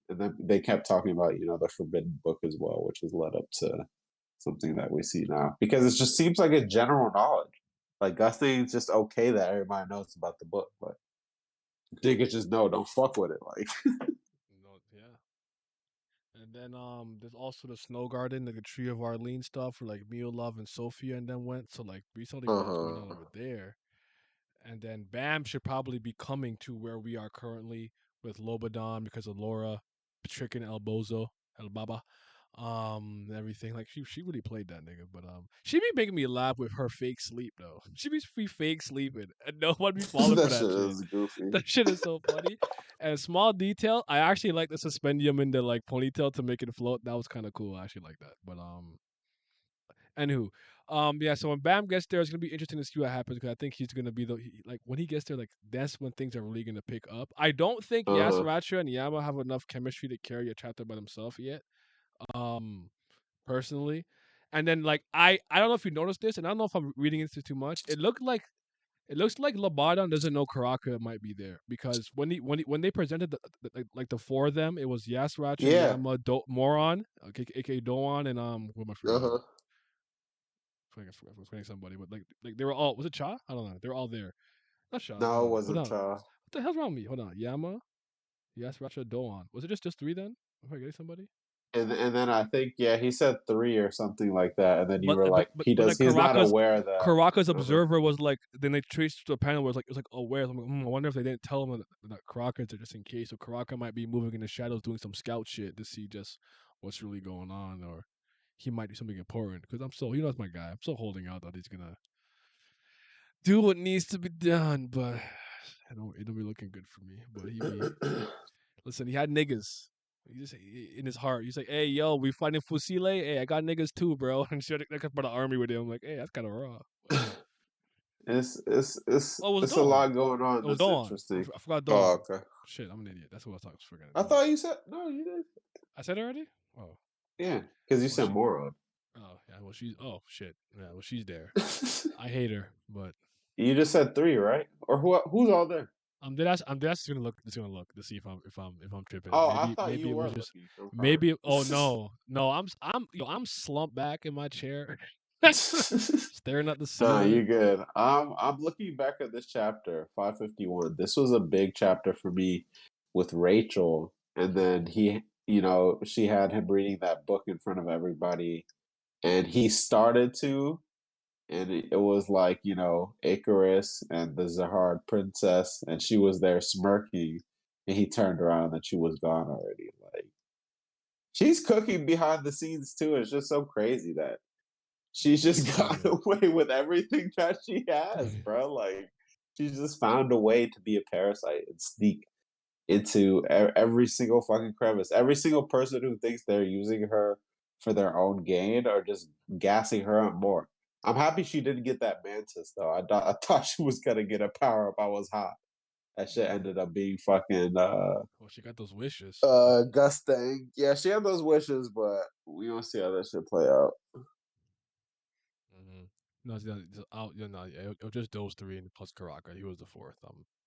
And then they kept talking about, the Forbidden Book as well, which has led up to something that we see now. Because it just seems like a general knowledge. Like Gusting's just okay that everybody knows about the book, but niggas just know, don't fuck with it. Like, No, yeah. And then there's also the Snow Garden, like the Tree of Arlene stuff, where like Mio Love and Sophia and them went. So like we saw uh what's going on huh. over there. And then Bam should probably be coming to where we are currently with Lobadan because of Laura tricking El Bozo, El Baba, and everything. Like she really played that nigga, but she be making me laugh with her fake sleep though. She be fake sleeping, and no one be falling for That shit that shit. is goofy. That shit is so funny. And small detail, I actually like the suspendium in the like ponytail to make it float. That was kind of cool. I actually like that. But anywho, yeah. So when Bam gets there, it's gonna be interesting to see what happens because I think he's gonna be like when he gets there, like that's when things are really gonna pick up. I don't think Uh-huh. Yasuracha and Yama have enough chemistry to carry a chapter by themselves yet. Um, personally, and then like I don't know if you noticed this, and I don't know if I'm reading into too much. It looks like Labadan doesn't know Karaka might be there because when they presented like the four of them, it was Yasuracha, Yeah. Yama, Moron, aka Doan, and what am I forgetting? Uh-huh. I was forgetting somebody, but like they were all, was it Cha? I don't know. They were all there. Not Cha. No, Hold it on. Hold wasn't on. Cha. What the hell's wrong with me? Hold on. Yama, Yasuracha, Doan. Was it just three then? Am I forgetting somebody? And then I think he said 3 or something like that, and then you But were like, like he's not aware that. Karaka's Uh-huh. observer was like, then they traced to a panel where it was like aware. So I'm like, I wonder if they didn't tell him that Karaka's there just in case. So Karaka might be moving in the shadows doing some scout shit to see just what's really going on, or he might do something important. Because I'm so, that's my guy. I'm still holding out that he's gonna do what needs to be done, but it don't be looking good for me. But he be, listen, he had niggas. He just in his heart, he's like, "Hey, yo, we fighting Fusile. Hey, I got niggas too, bro." And shit, like about the army with him. I'm like, hey, that's kind of raw. But, oh, it was it's a lot Dawn. going It on. was That's Dawn. interesting. I forgot Oh, Dawn. okay. Shit, I'm an idiot. That's what I was forgetting. I Dawn. thought you said no. You did. I said it already. Oh, Yeah, because you well, said she. moron. Oh, yeah. Well, she's. Oh, shit. Yeah. Well, she's there. I hate her, but You just said 3, right? Or who's all there? I'm just gonna look. Just gonna look to see if I'm tripping. Oh, I Maybe thought you it were was just looking. I'm sorry. maybe. Oh no. I'm slumped back in my chair, staring at the Nah, ceiling. you're good. I'm looking back at this chapter, 551. This was a big chapter for me with Rachel, and then she had him reading that book in front of everybody, and he started to, and it was like, Icarus and the Zahard princess, and she was there smirking, and he turned around and she was gone already. Like, she's cooking behind the scenes too. It's just so crazy that she's just gotten Yeah. away with everything that she has, bro. Like, she's just found a way to be a parasite and sneak into every single fucking crevice. Every single person who thinks they're using her for their own gain are just gassing her up more. I'm happy she didn't get that mantis though. I thought she was gonna get a power up. I was hot. That shit Mm. ended up being fucking Well, she got those wishes. Gusting. Yeah, she had those wishes, but we gonna see how that shit play out. Mm-hmm. No, it was just those three and plus Karaka. He was the fourth.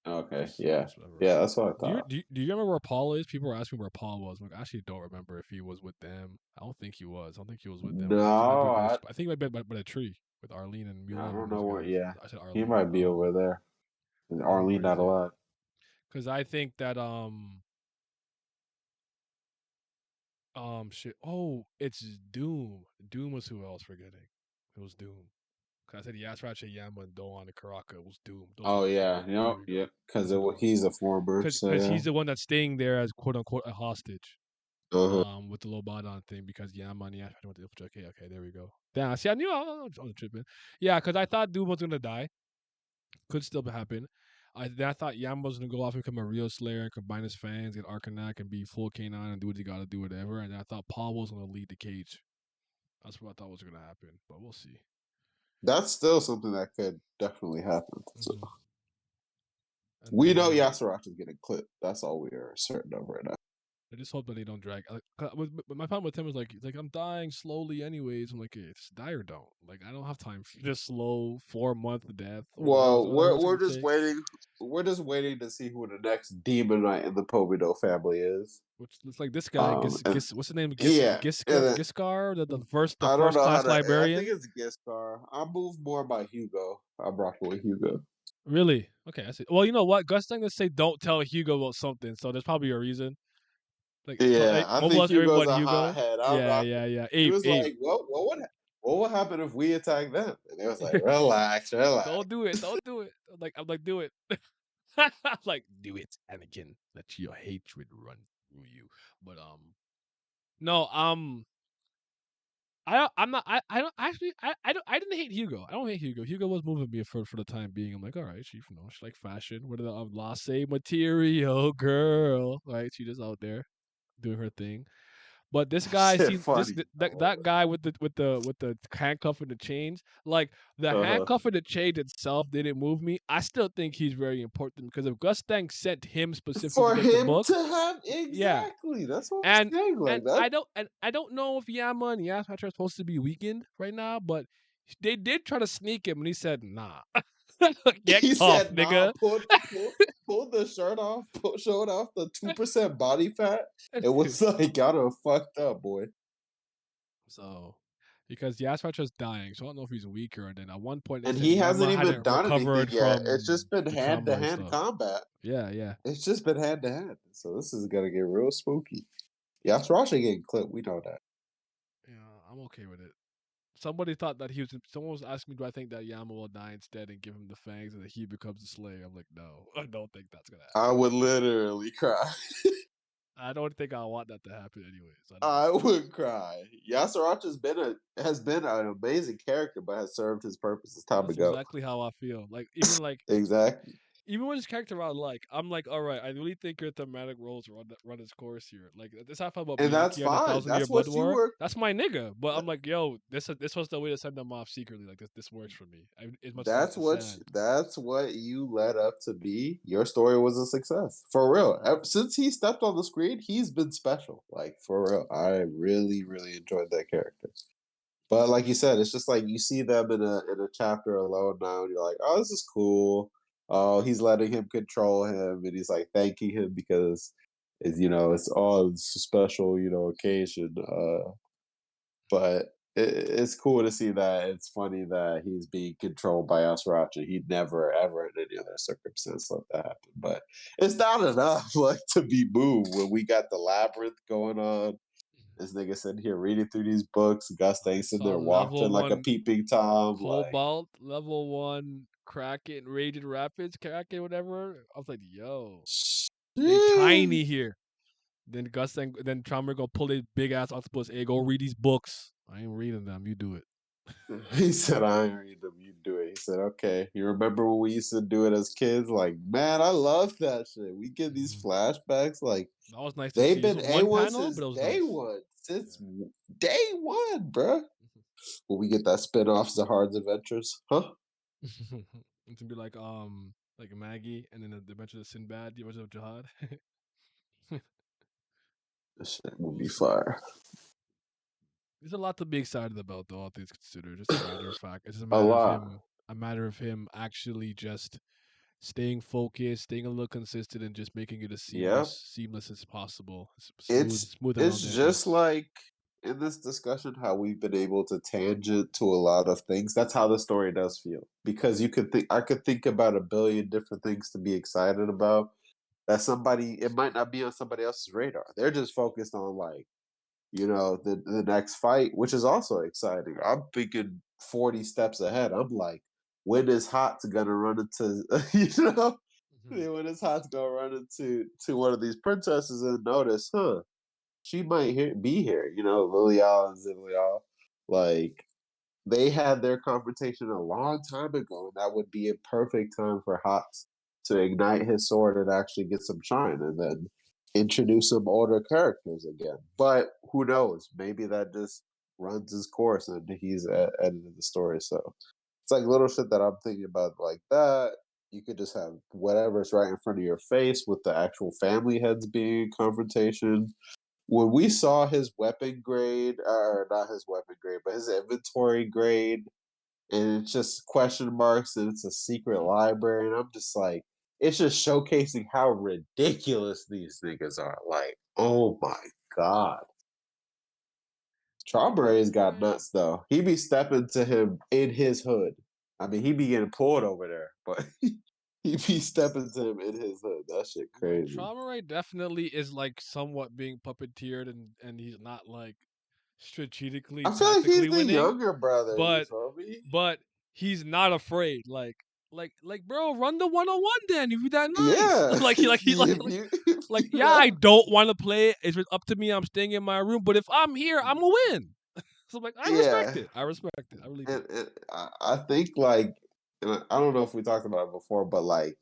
Okay, yeah. Just whatever. Yeah, that's what I thought. Do you remember where Paul is? People were asking where Paul was. I'm like, I actually don't remember if he was with them. I don't think he was. I don't think he was with them. I think he might be No, by. I think he might be by the tree with Arlene and I Mulan don't and know those what. guys. Yeah, I said he Arlene. might be over there. I don't know Arlene where not he's at alive. because I think that shit. Oh, it's Doom. Doom was who I was forgetting. It was Doom. Cause I said Yasracha, Yama, and Doan, and Karaka. It was Doom. Those were Oh the yeah, four. There we yeah, go. because Those are the ones. he's a former. So Because yeah. he's the one that's staying there as quote unquote a hostage. Uh-huh. With the Lobadan thing because Yama and Yasracha went to infiltrate. Okay, there we go. Damn, see, I knew I was tripping. Yeah, because I thought Doom was gonna die. Could still happen. I thought Yama was gonna go off and become a real Slayer, combine his fangs, get Arcanak, and be full K9 and do what he gotta do, whatever. And I thought Paul was gonna lead the cage. That's what I thought was gonna happen, but we'll see. That's still something that could definitely happen. So Mm-hmm. And we know then Yasserach is getting clipped. That's all we are certain of right now. I just hope that they don't drag. My problem with him was like I'm dying slowly anyways. I'm like, hey, just die or don't. Like I don't have time for just slow 4 month death or Well, whatever it's we're gonna just take. waiting. We're just waiting to see who the next demon knight in the Pobido family is. Which looks like this guy, And What's his name? yeah, and then Giskar, the I don't first know how class to. I think librarian. it's Giskar. I move more by Hugo. I'm rocking with Hugo. Really? Okay, I see. Well, you know what? Gus thing to say don't tell Hugo about something, so there's probably a reason. Like, Yeah, I think mobilize Hugo's everyone, a Hugo. hothead. I'm Yeah, rocking. yeah, yeah. He Ape, was ape. like, "What would what will happen if we attack them? And they was like, relax, relax. Don't do it. Don't do it. I'm like, do it. I'm like, do it, Anakin. Let your hatred run through you. But no, I'm not. I don't actually. I don't. I didn't hate Hugo. I don't hate Hugo. Hugo was moving me for the time being. I'm like, all right, she, she like fashion. What are the Lasse material girl? Right, she just out there doing her thing. But this guy Shit seems funny. that guy with the handcuff and the chains, like the Uh-huh. handcuff and the chains itself didn't move me. I still think he's very important because if Gus Stang sent him specifically to For get the him to books, have yeah, exactly. That's what I'm and saying. Like that. and I don't know if Yama and Yasmatra are supposed to be weakened right now, but they did try to sneak him, and he said, "Nah, get He cuffed, said, nah, nigga." pull the shirt off, showed off the 2% body fat. It was like, y'all done fucked up, boy. So, because Yasmatra's dying, so I don't know if he's weaker. And then at one point they And said he hasn't Yama even hadn't done anything recovered yet. It's from just been the hand to trauma and hand stuff. combat. Yeah, yeah. It's just been hand to hand. So this is gonna get real spooky. Yasracha getting clipped. We know that. Yeah, I'm okay with it. Somebody thought that he was. Someone was asking me, do I think that Yama will die instead and give him the fangs and that he becomes the Slayer? I'm like, no, I don't think that's gonna I happen. would literally cry. I don't think I want that to happen anyways. I don't I know. would cry. Yasaracha's has been an amazing character, but has served his purpose as time That's ago. exactly how I feel. Like Exactly. even with his character I like, I'm like, all right, I really think your thematic roles run its course here. Like this, how I felt about And that's Byakuya and the fine. Thousand Year That's Blood what you War. were. That's my nigga. But I'm like, yo, this was the way to send them off secretly. Like this works for me. As much as it's sad. That's what you led up to be. Your story was a success for real. Mhm. Since he stepped on the screen, he's been special. Like for real, I really really enjoyed that character. But like you said, it's just like you see them in a chapter alone now, and you're like, oh, this is cool. Oh, he's letting him control him, and he's like thanking him because it's it's all it's a special occasion. But it's cool to see that. It's funny that he's being controlled by Asrachi. He'd never, ever, in any other circumstance, let that happen. But it's not enough, like to be moved when we got the labyrinth going on. This nigga sitting here reading through these books. Gus I sitting saw there level watching like a one peeping tom. Like, Cobalt, level one Kraken, Raging Rapids, Kraken, whatever. I was like, yo, they tiny here. Then Gus and then Traumer go pull a big ass octopus. Hey, go read these books. I ain't reading them. You do it. he said, I ain't read them. You do it. He said, okay. You remember when we used to do it as kids? Like, man, I love that shit. We get these Mhm. flashbacks. Like, That was nice to they've see. This been was one A1 panel, since but it was day nice. one. Yeah. Since day one, bruh. Will we get that spin-off Zahar's Adventures? Huh? It can be like Maggie, and then the Adventure of Sinbad, the Adventure of Jihad. This shit will We'll be see. fire. There's a lot to be excited about, though. All things considered, just a matter of fact. It's just A lot. a matter of him actually just staying focused, staying a little consistent, and just making it as Yep. seamless as possible, It's smooth around the it's just edges. like in this discussion how we've been able to tangent to a lot of things. That's how the story does feel. Because you could think I could think about a billion different things to be excited about. That somebody it might not be on somebody else's radar. They're just focused on like the next fight, which is also exciting. I'm thinking 40 steps ahead. I'm like, when is Hot's gonna run into Mhm. when is Hot's gonna run into one of these princesses and notice, she might be here, Lilial and Zilial. Like they had their confrontation a long time ago, and that would be a perfect time for Hots to ignite his sword and actually get some shine, and then introduce some older characters again. But who knows? Maybe that just runs his course, and he's edited the story. So it's like little shit that I'm thinking about like that. You could just have whatever's right in front of your face with the actual family heads being in confrontation when we saw his weapon grade, or not his weapon grade, but his inventory grade, and it's just question marks, and it's a secret library, and I'm just like, it's just showcasing how ridiculous these niggas are. Like, oh my god. Strawberry's got Yeah. nuts though. He be stepping to him in his hood. I mean, he be getting pulled over there, but he be stepping to him in his hood. That shit But crazy. Trauma Ray definitely is like somewhat being puppeteered, and he's not like strategically I and feel like he's tactically the winning, younger brother. You but feel me? but he's not afraid. Bro, run the 101 then if you're that nice. Yeah. If Like, you yeah, let I him. don't want to play it. It's up to me. I'm staying in my room. But if I'm here, I'm gonna win. So I'm like, I respect Yeah. it. I respect it. I really do. And I think like, and I don't know if we talked about it before, but like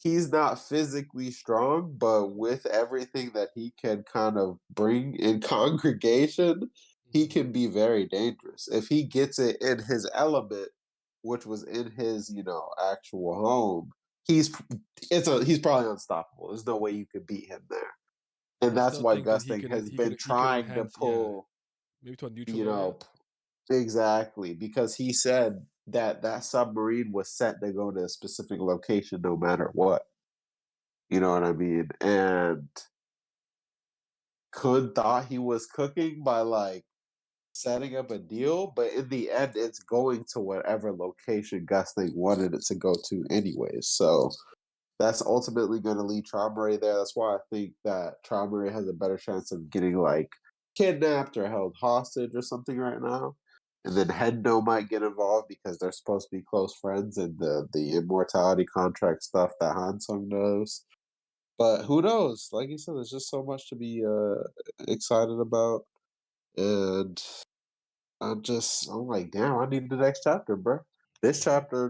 he's not physically strong, but with everything that he can kind of bring in congregation, he Mhm. can be very dangerous. If he gets it in his element, which was in his, actual home, he's he's probably unstoppable. There's no way you could beat him there. And I that's still why think that Gusting has been he could trying to enhance. Yeah, pull, maybe to a neutral you area. know, exactly, because he said that that submarine was set to go to a specific location no matter what. You know what I mean? And Kun thought he was cooking by like setting up a deal, but in the end, it's going to whatever location Gusting wanted it to go to, anyways. So that's ultimately going to lead Traumer there. That's why I think that Traumer has a better chance of getting like kidnapped or held hostage or something right now. And then Hendo might get involved because they're supposed to be close friends and the immortality contract stuff that Hansung knows. But who knows? Like you said, there's just so much to be excited about, and I'm like, damn, I need the next chapter, bro. This Mhm. chapter,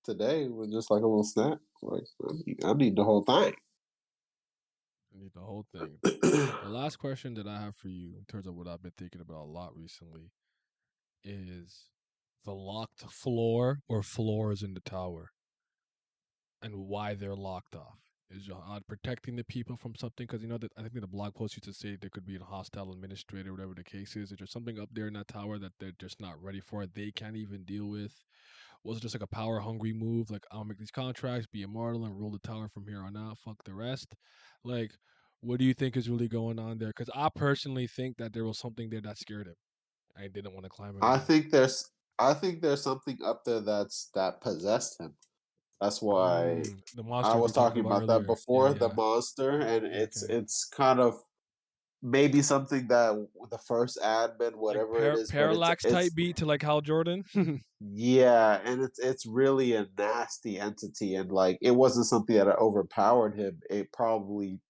today was just like a little snack. Like I need the whole thing. I need the whole thing. The last question that I have for you, in terms of what I've been thinking about a lot recently, is the locked floor or floors in the tower, and why they're locked off. Is Jihad protecting the people from something? Because that I think the blog post used to say there could be a hostile administrator, whatever the case is. Is there something up there in that tower that they're just not ready for? They can't even deal with. Was it just like a power hungry move? Like, I'll make these contracts, be immortal, and rule the tower from here on out. Fuck the rest. Like, what do you think is really going on there? Because I personally think that there was something there that scared him. I didn't want to climb I anymore. think there's I think there's something up there that possessed him. That's why The I monster we was talked talking about about that earlier. Yeah, before, the yeah. monster, and it's Okay. it's kind of maybe something that the first admin, Like whatever it is, but it's parallax type it's beat to like Hal Jordan. yeah, and it's really a nasty entity, and like it wasn't something that overpowered him. It probably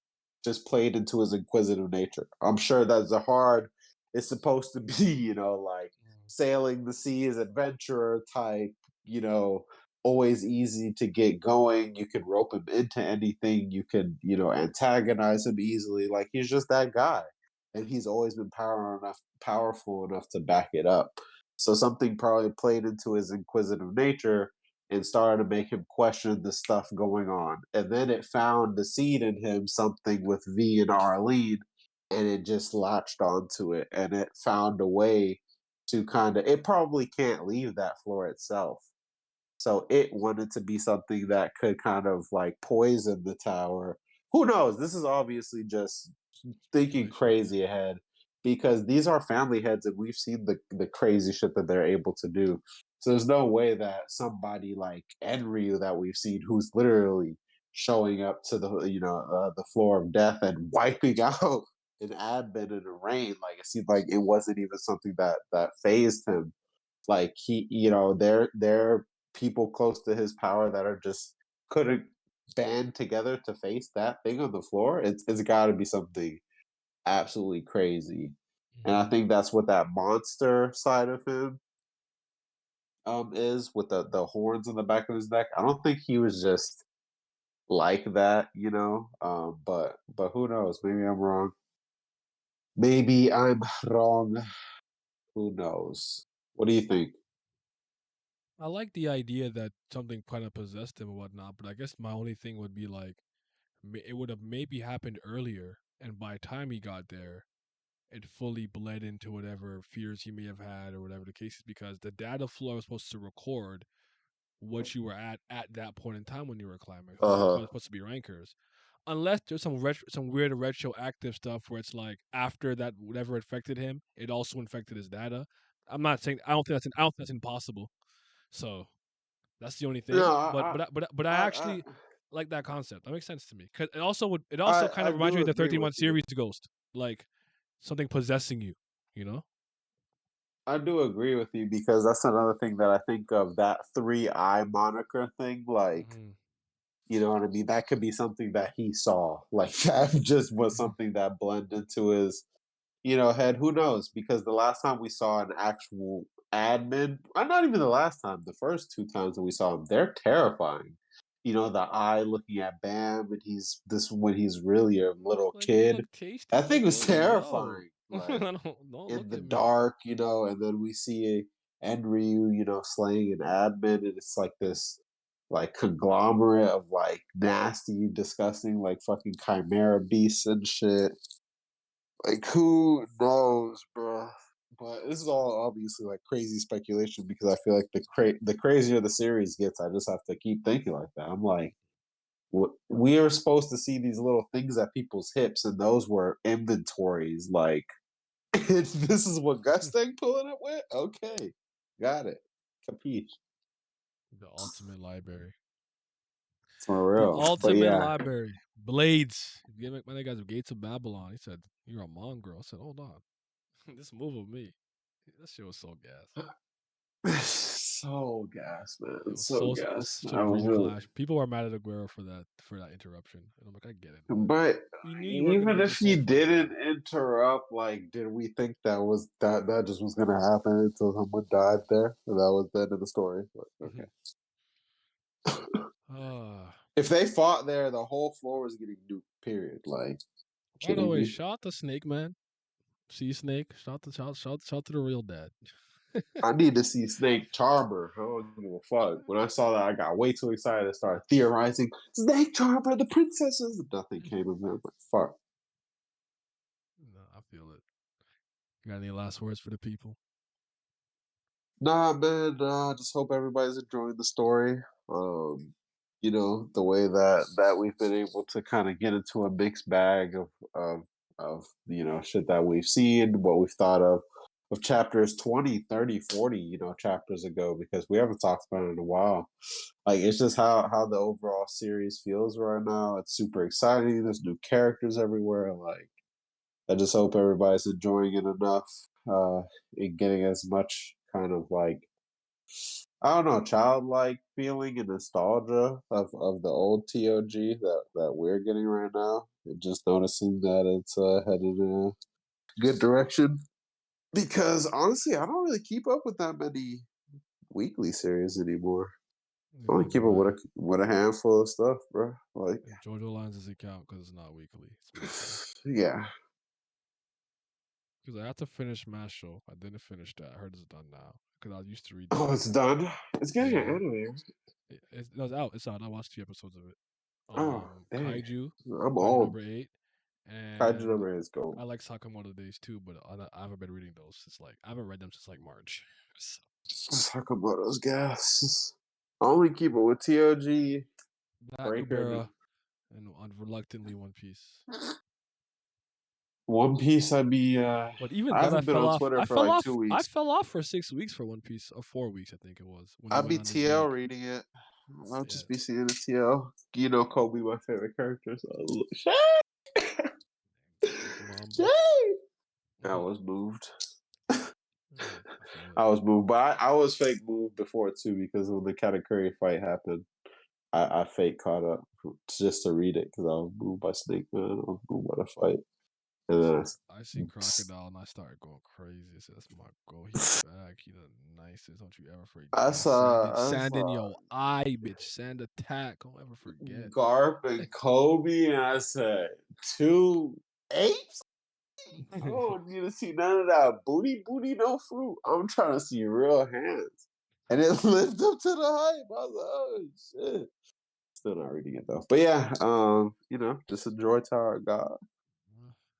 just played into his inquisitive nature. I'm sure that Zahard is supposed to be, like sailing the seas, adventurer type, always easy to get going. You can rope him into anything. You can, antagonize him easily. Like he's just that guy, and he's always been powerful enough to back it up. So something probably played into his inquisitive nature and started to make him question the stuff going on. And then it found the seed in him, something with V and Arlene, and it just latched onto it. And it found a way to it probably can't leave that floor itself. So it wanted to be something that could kind of like poison the tower. Who knows? This is obviously just thinking Speculation, yeah. crazy ahead because these are family heads and we've seen the crazy shit that they're able to do. So there's no way that somebody like Enryu that we've seen who's literally showing up to the floor of death and wiping out an admin in the rain, like it seemed like it wasn't even something that phased him. Like they're people close to his power that are just couldn't band together to face that thing on the floor. It's got to be something absolutely crazy. And I Hmm. think that's what that monster side of him is with the horns on the back of his neck. I don't think he was just like that. But who knows? Maybe I'm wrong. Maybe I'm wrong. Who knows? What do you think? I like the idea that something kind of possessed him and whatnot, but I guess my only thing would be like, it would have maybe happened earlier, and by the time he got there, it fully bled into whatever fears he may have had or whatever the case is, because the data flow was supposed to record what you were at that point in time when you were climbing. Uh It's huh. supposed to be rankers. Unless there's some weird retroactive stuff where it's like after that whatever infected him, it also infected his data. I'm not saying I don't think that's impossible. So that's the only No, thing. But I I, actually like that concept. That makes sense to me. Cause it also I kind I of reminds me do of the agree 13 with month you. series Ghost, like something possessing you. You know? I do agree with you because that's another thing that I think of, that 3 eye moniker thing. Like, Hmm. you know what I mean? That could be something that he saw. Like that just was Hmm. something that blended into his, you know, head. Who knows? Because the last time we saw an actual admin, not even the last time, the first 2 times that we saw him, they're terrifying. You know, the eye looking at Bam, and he's this when he's really a little Like, you kid. look tasty. That I'm like, thing was yo, yo. terrifying. I Like don't in look the at me. dark, you know, and then we see Enryu, you know, slaying an admin, and it's like this like conglomerate of like nasty, disgusting, like fucking chimera beasts and shit. Like who knows, bro? But this is all obviously like crazy speculation because I feel like the crazier the series gets, I just have to keep thinking like that. I'm like, we are supposed to see these little things at people's hips, and those were inventories. Like, this is what Gustang pulling it with. Okay, got it, capiche. The ultimate library. For The real, but ultimate yeah, library. Blades. Give me my guys Gates of Babylon. He said, "You're a mongrel." I said, "Hold on." This move of me. That shit was so gas. so gas, It man, was so so gas. such a I was dream really, clash. People were mad at Aguero for that interruption. And I'm like, I get it, man. but We knew you weren't gonna even get if this whole he fight, didn't man. interrupt, like, did we think that just was gonna happen until someone died there? That was the end of the story. But, Mhm. okay. Ah. If they fought there, the whole floor was getting nuked. Period. Like, By the kidding way, me? shout the snake man. See snake. Shout to the real dad. I need to see Snake Charmer. I don't give a fuck. When I saw that, I got way too excited and started theorizing. Snake Charmer, the princesses. Nothing came of it. But fuck. No, I feel it. You got any last words for the people? Nah, man. I just hope everybody's enjoying the story. You know, the way that we've been able to kind of get into a mixed bag of you know, shit that we've seen, what we've thought of chapters 20, 30, 40, you know, chapters ago, because we haven't talked about it in a while. Like, it's just how the overall series feels right now. It's super exciting. There's new characters everywhere. Like, I just hope everybody's enjoying it enough, and getting as much kind of like, I don't know, childlike feeling and nostalgia of the old TOG that we're getting right now. And just noticing that it's headed in a good direction. Because honestly, I don't really keep up with that many weekly series anymore. I only Neither keep do up I. with a handful of stuff, bro. Like, And Jojo Lines doesn't count because it's not weekly; it's monthly. yeah. Because I had to finish Mash Show. I didn't finish that. I heard it's done now. Because I used to read that Oh, it's shit. done. It's getting an Yeah, anime. it was out. It's out. I watched 2 episodes of it. Oh, dang. I'm Kaiju old. number 8, Kaiju and number is I gold. like Sakamoto Days too. But I haven't been reading those since like I haven't read them since like March. So, Sakamoto's gas. I only keep it with TOG, that Breaker, Ubera and and reluctantly One Piece. One Piece. But even I then, I haven't been fell on off. Twitter I for fell like off. I 2 weeks. fell off for 6 weeks for One Piece, or 4 weeks, I think it was, when he I'd went be on his TL rant. reading it. I'll Yeah, just be seeing a TL. You know, Kobe, my favorite character. So, Big Mamba. Shame. I Mhm. was moved. I feel it. I was moved, but I was fake moved before too because when the Katakuri fight happened, I fake caught up just to read it because I was moved by Snake Man. I was moved by the fight, and then I seen Crocodile and I started going crazy. I said, "That's my goal. He back. He the nicest. Don't you ever forget. I Sand in saw your eye, bitch. Sand attack. Don't ever forget." Garp and Kobe, and I said 2 apes. I don't need to see none of that booty, no fruit. I'm trying to see real hands, and it lived up to the hype. I was like, oh shit. Still not reading it though. But yeah, you know, just enjoy Tower of God.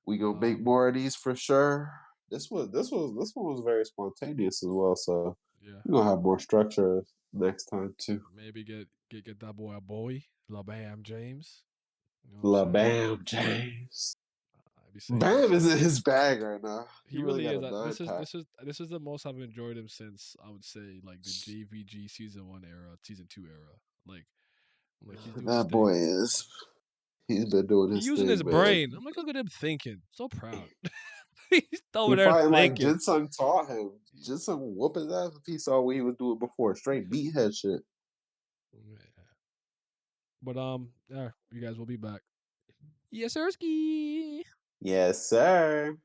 We gonna make um, more of these for sure. This one was very spontaneous as well, so yeah. we're gonna have more structure next time too. Maybe get that boy a boy, LeBam James. You know what I'm La saying? Bam James. I be saying some Bam shit. is in his bag right now. He He really really got is. a nine pack. This is the most I've enjoyed him since, I would say, like the JVG season 1 era, season 2 era. Like he's doing his That boy thing. is. He's been doing He his using his thing, man. brain. I'm like, look at him thinking. So proud. He's over He there fighting like thinking. Jinsung taught him. Jinsung whoop his ass if he saw what he was doing before. Straight meathead shit. Yeah. But yeah, you guys will be back. Yes, Sirski. Yes, sir.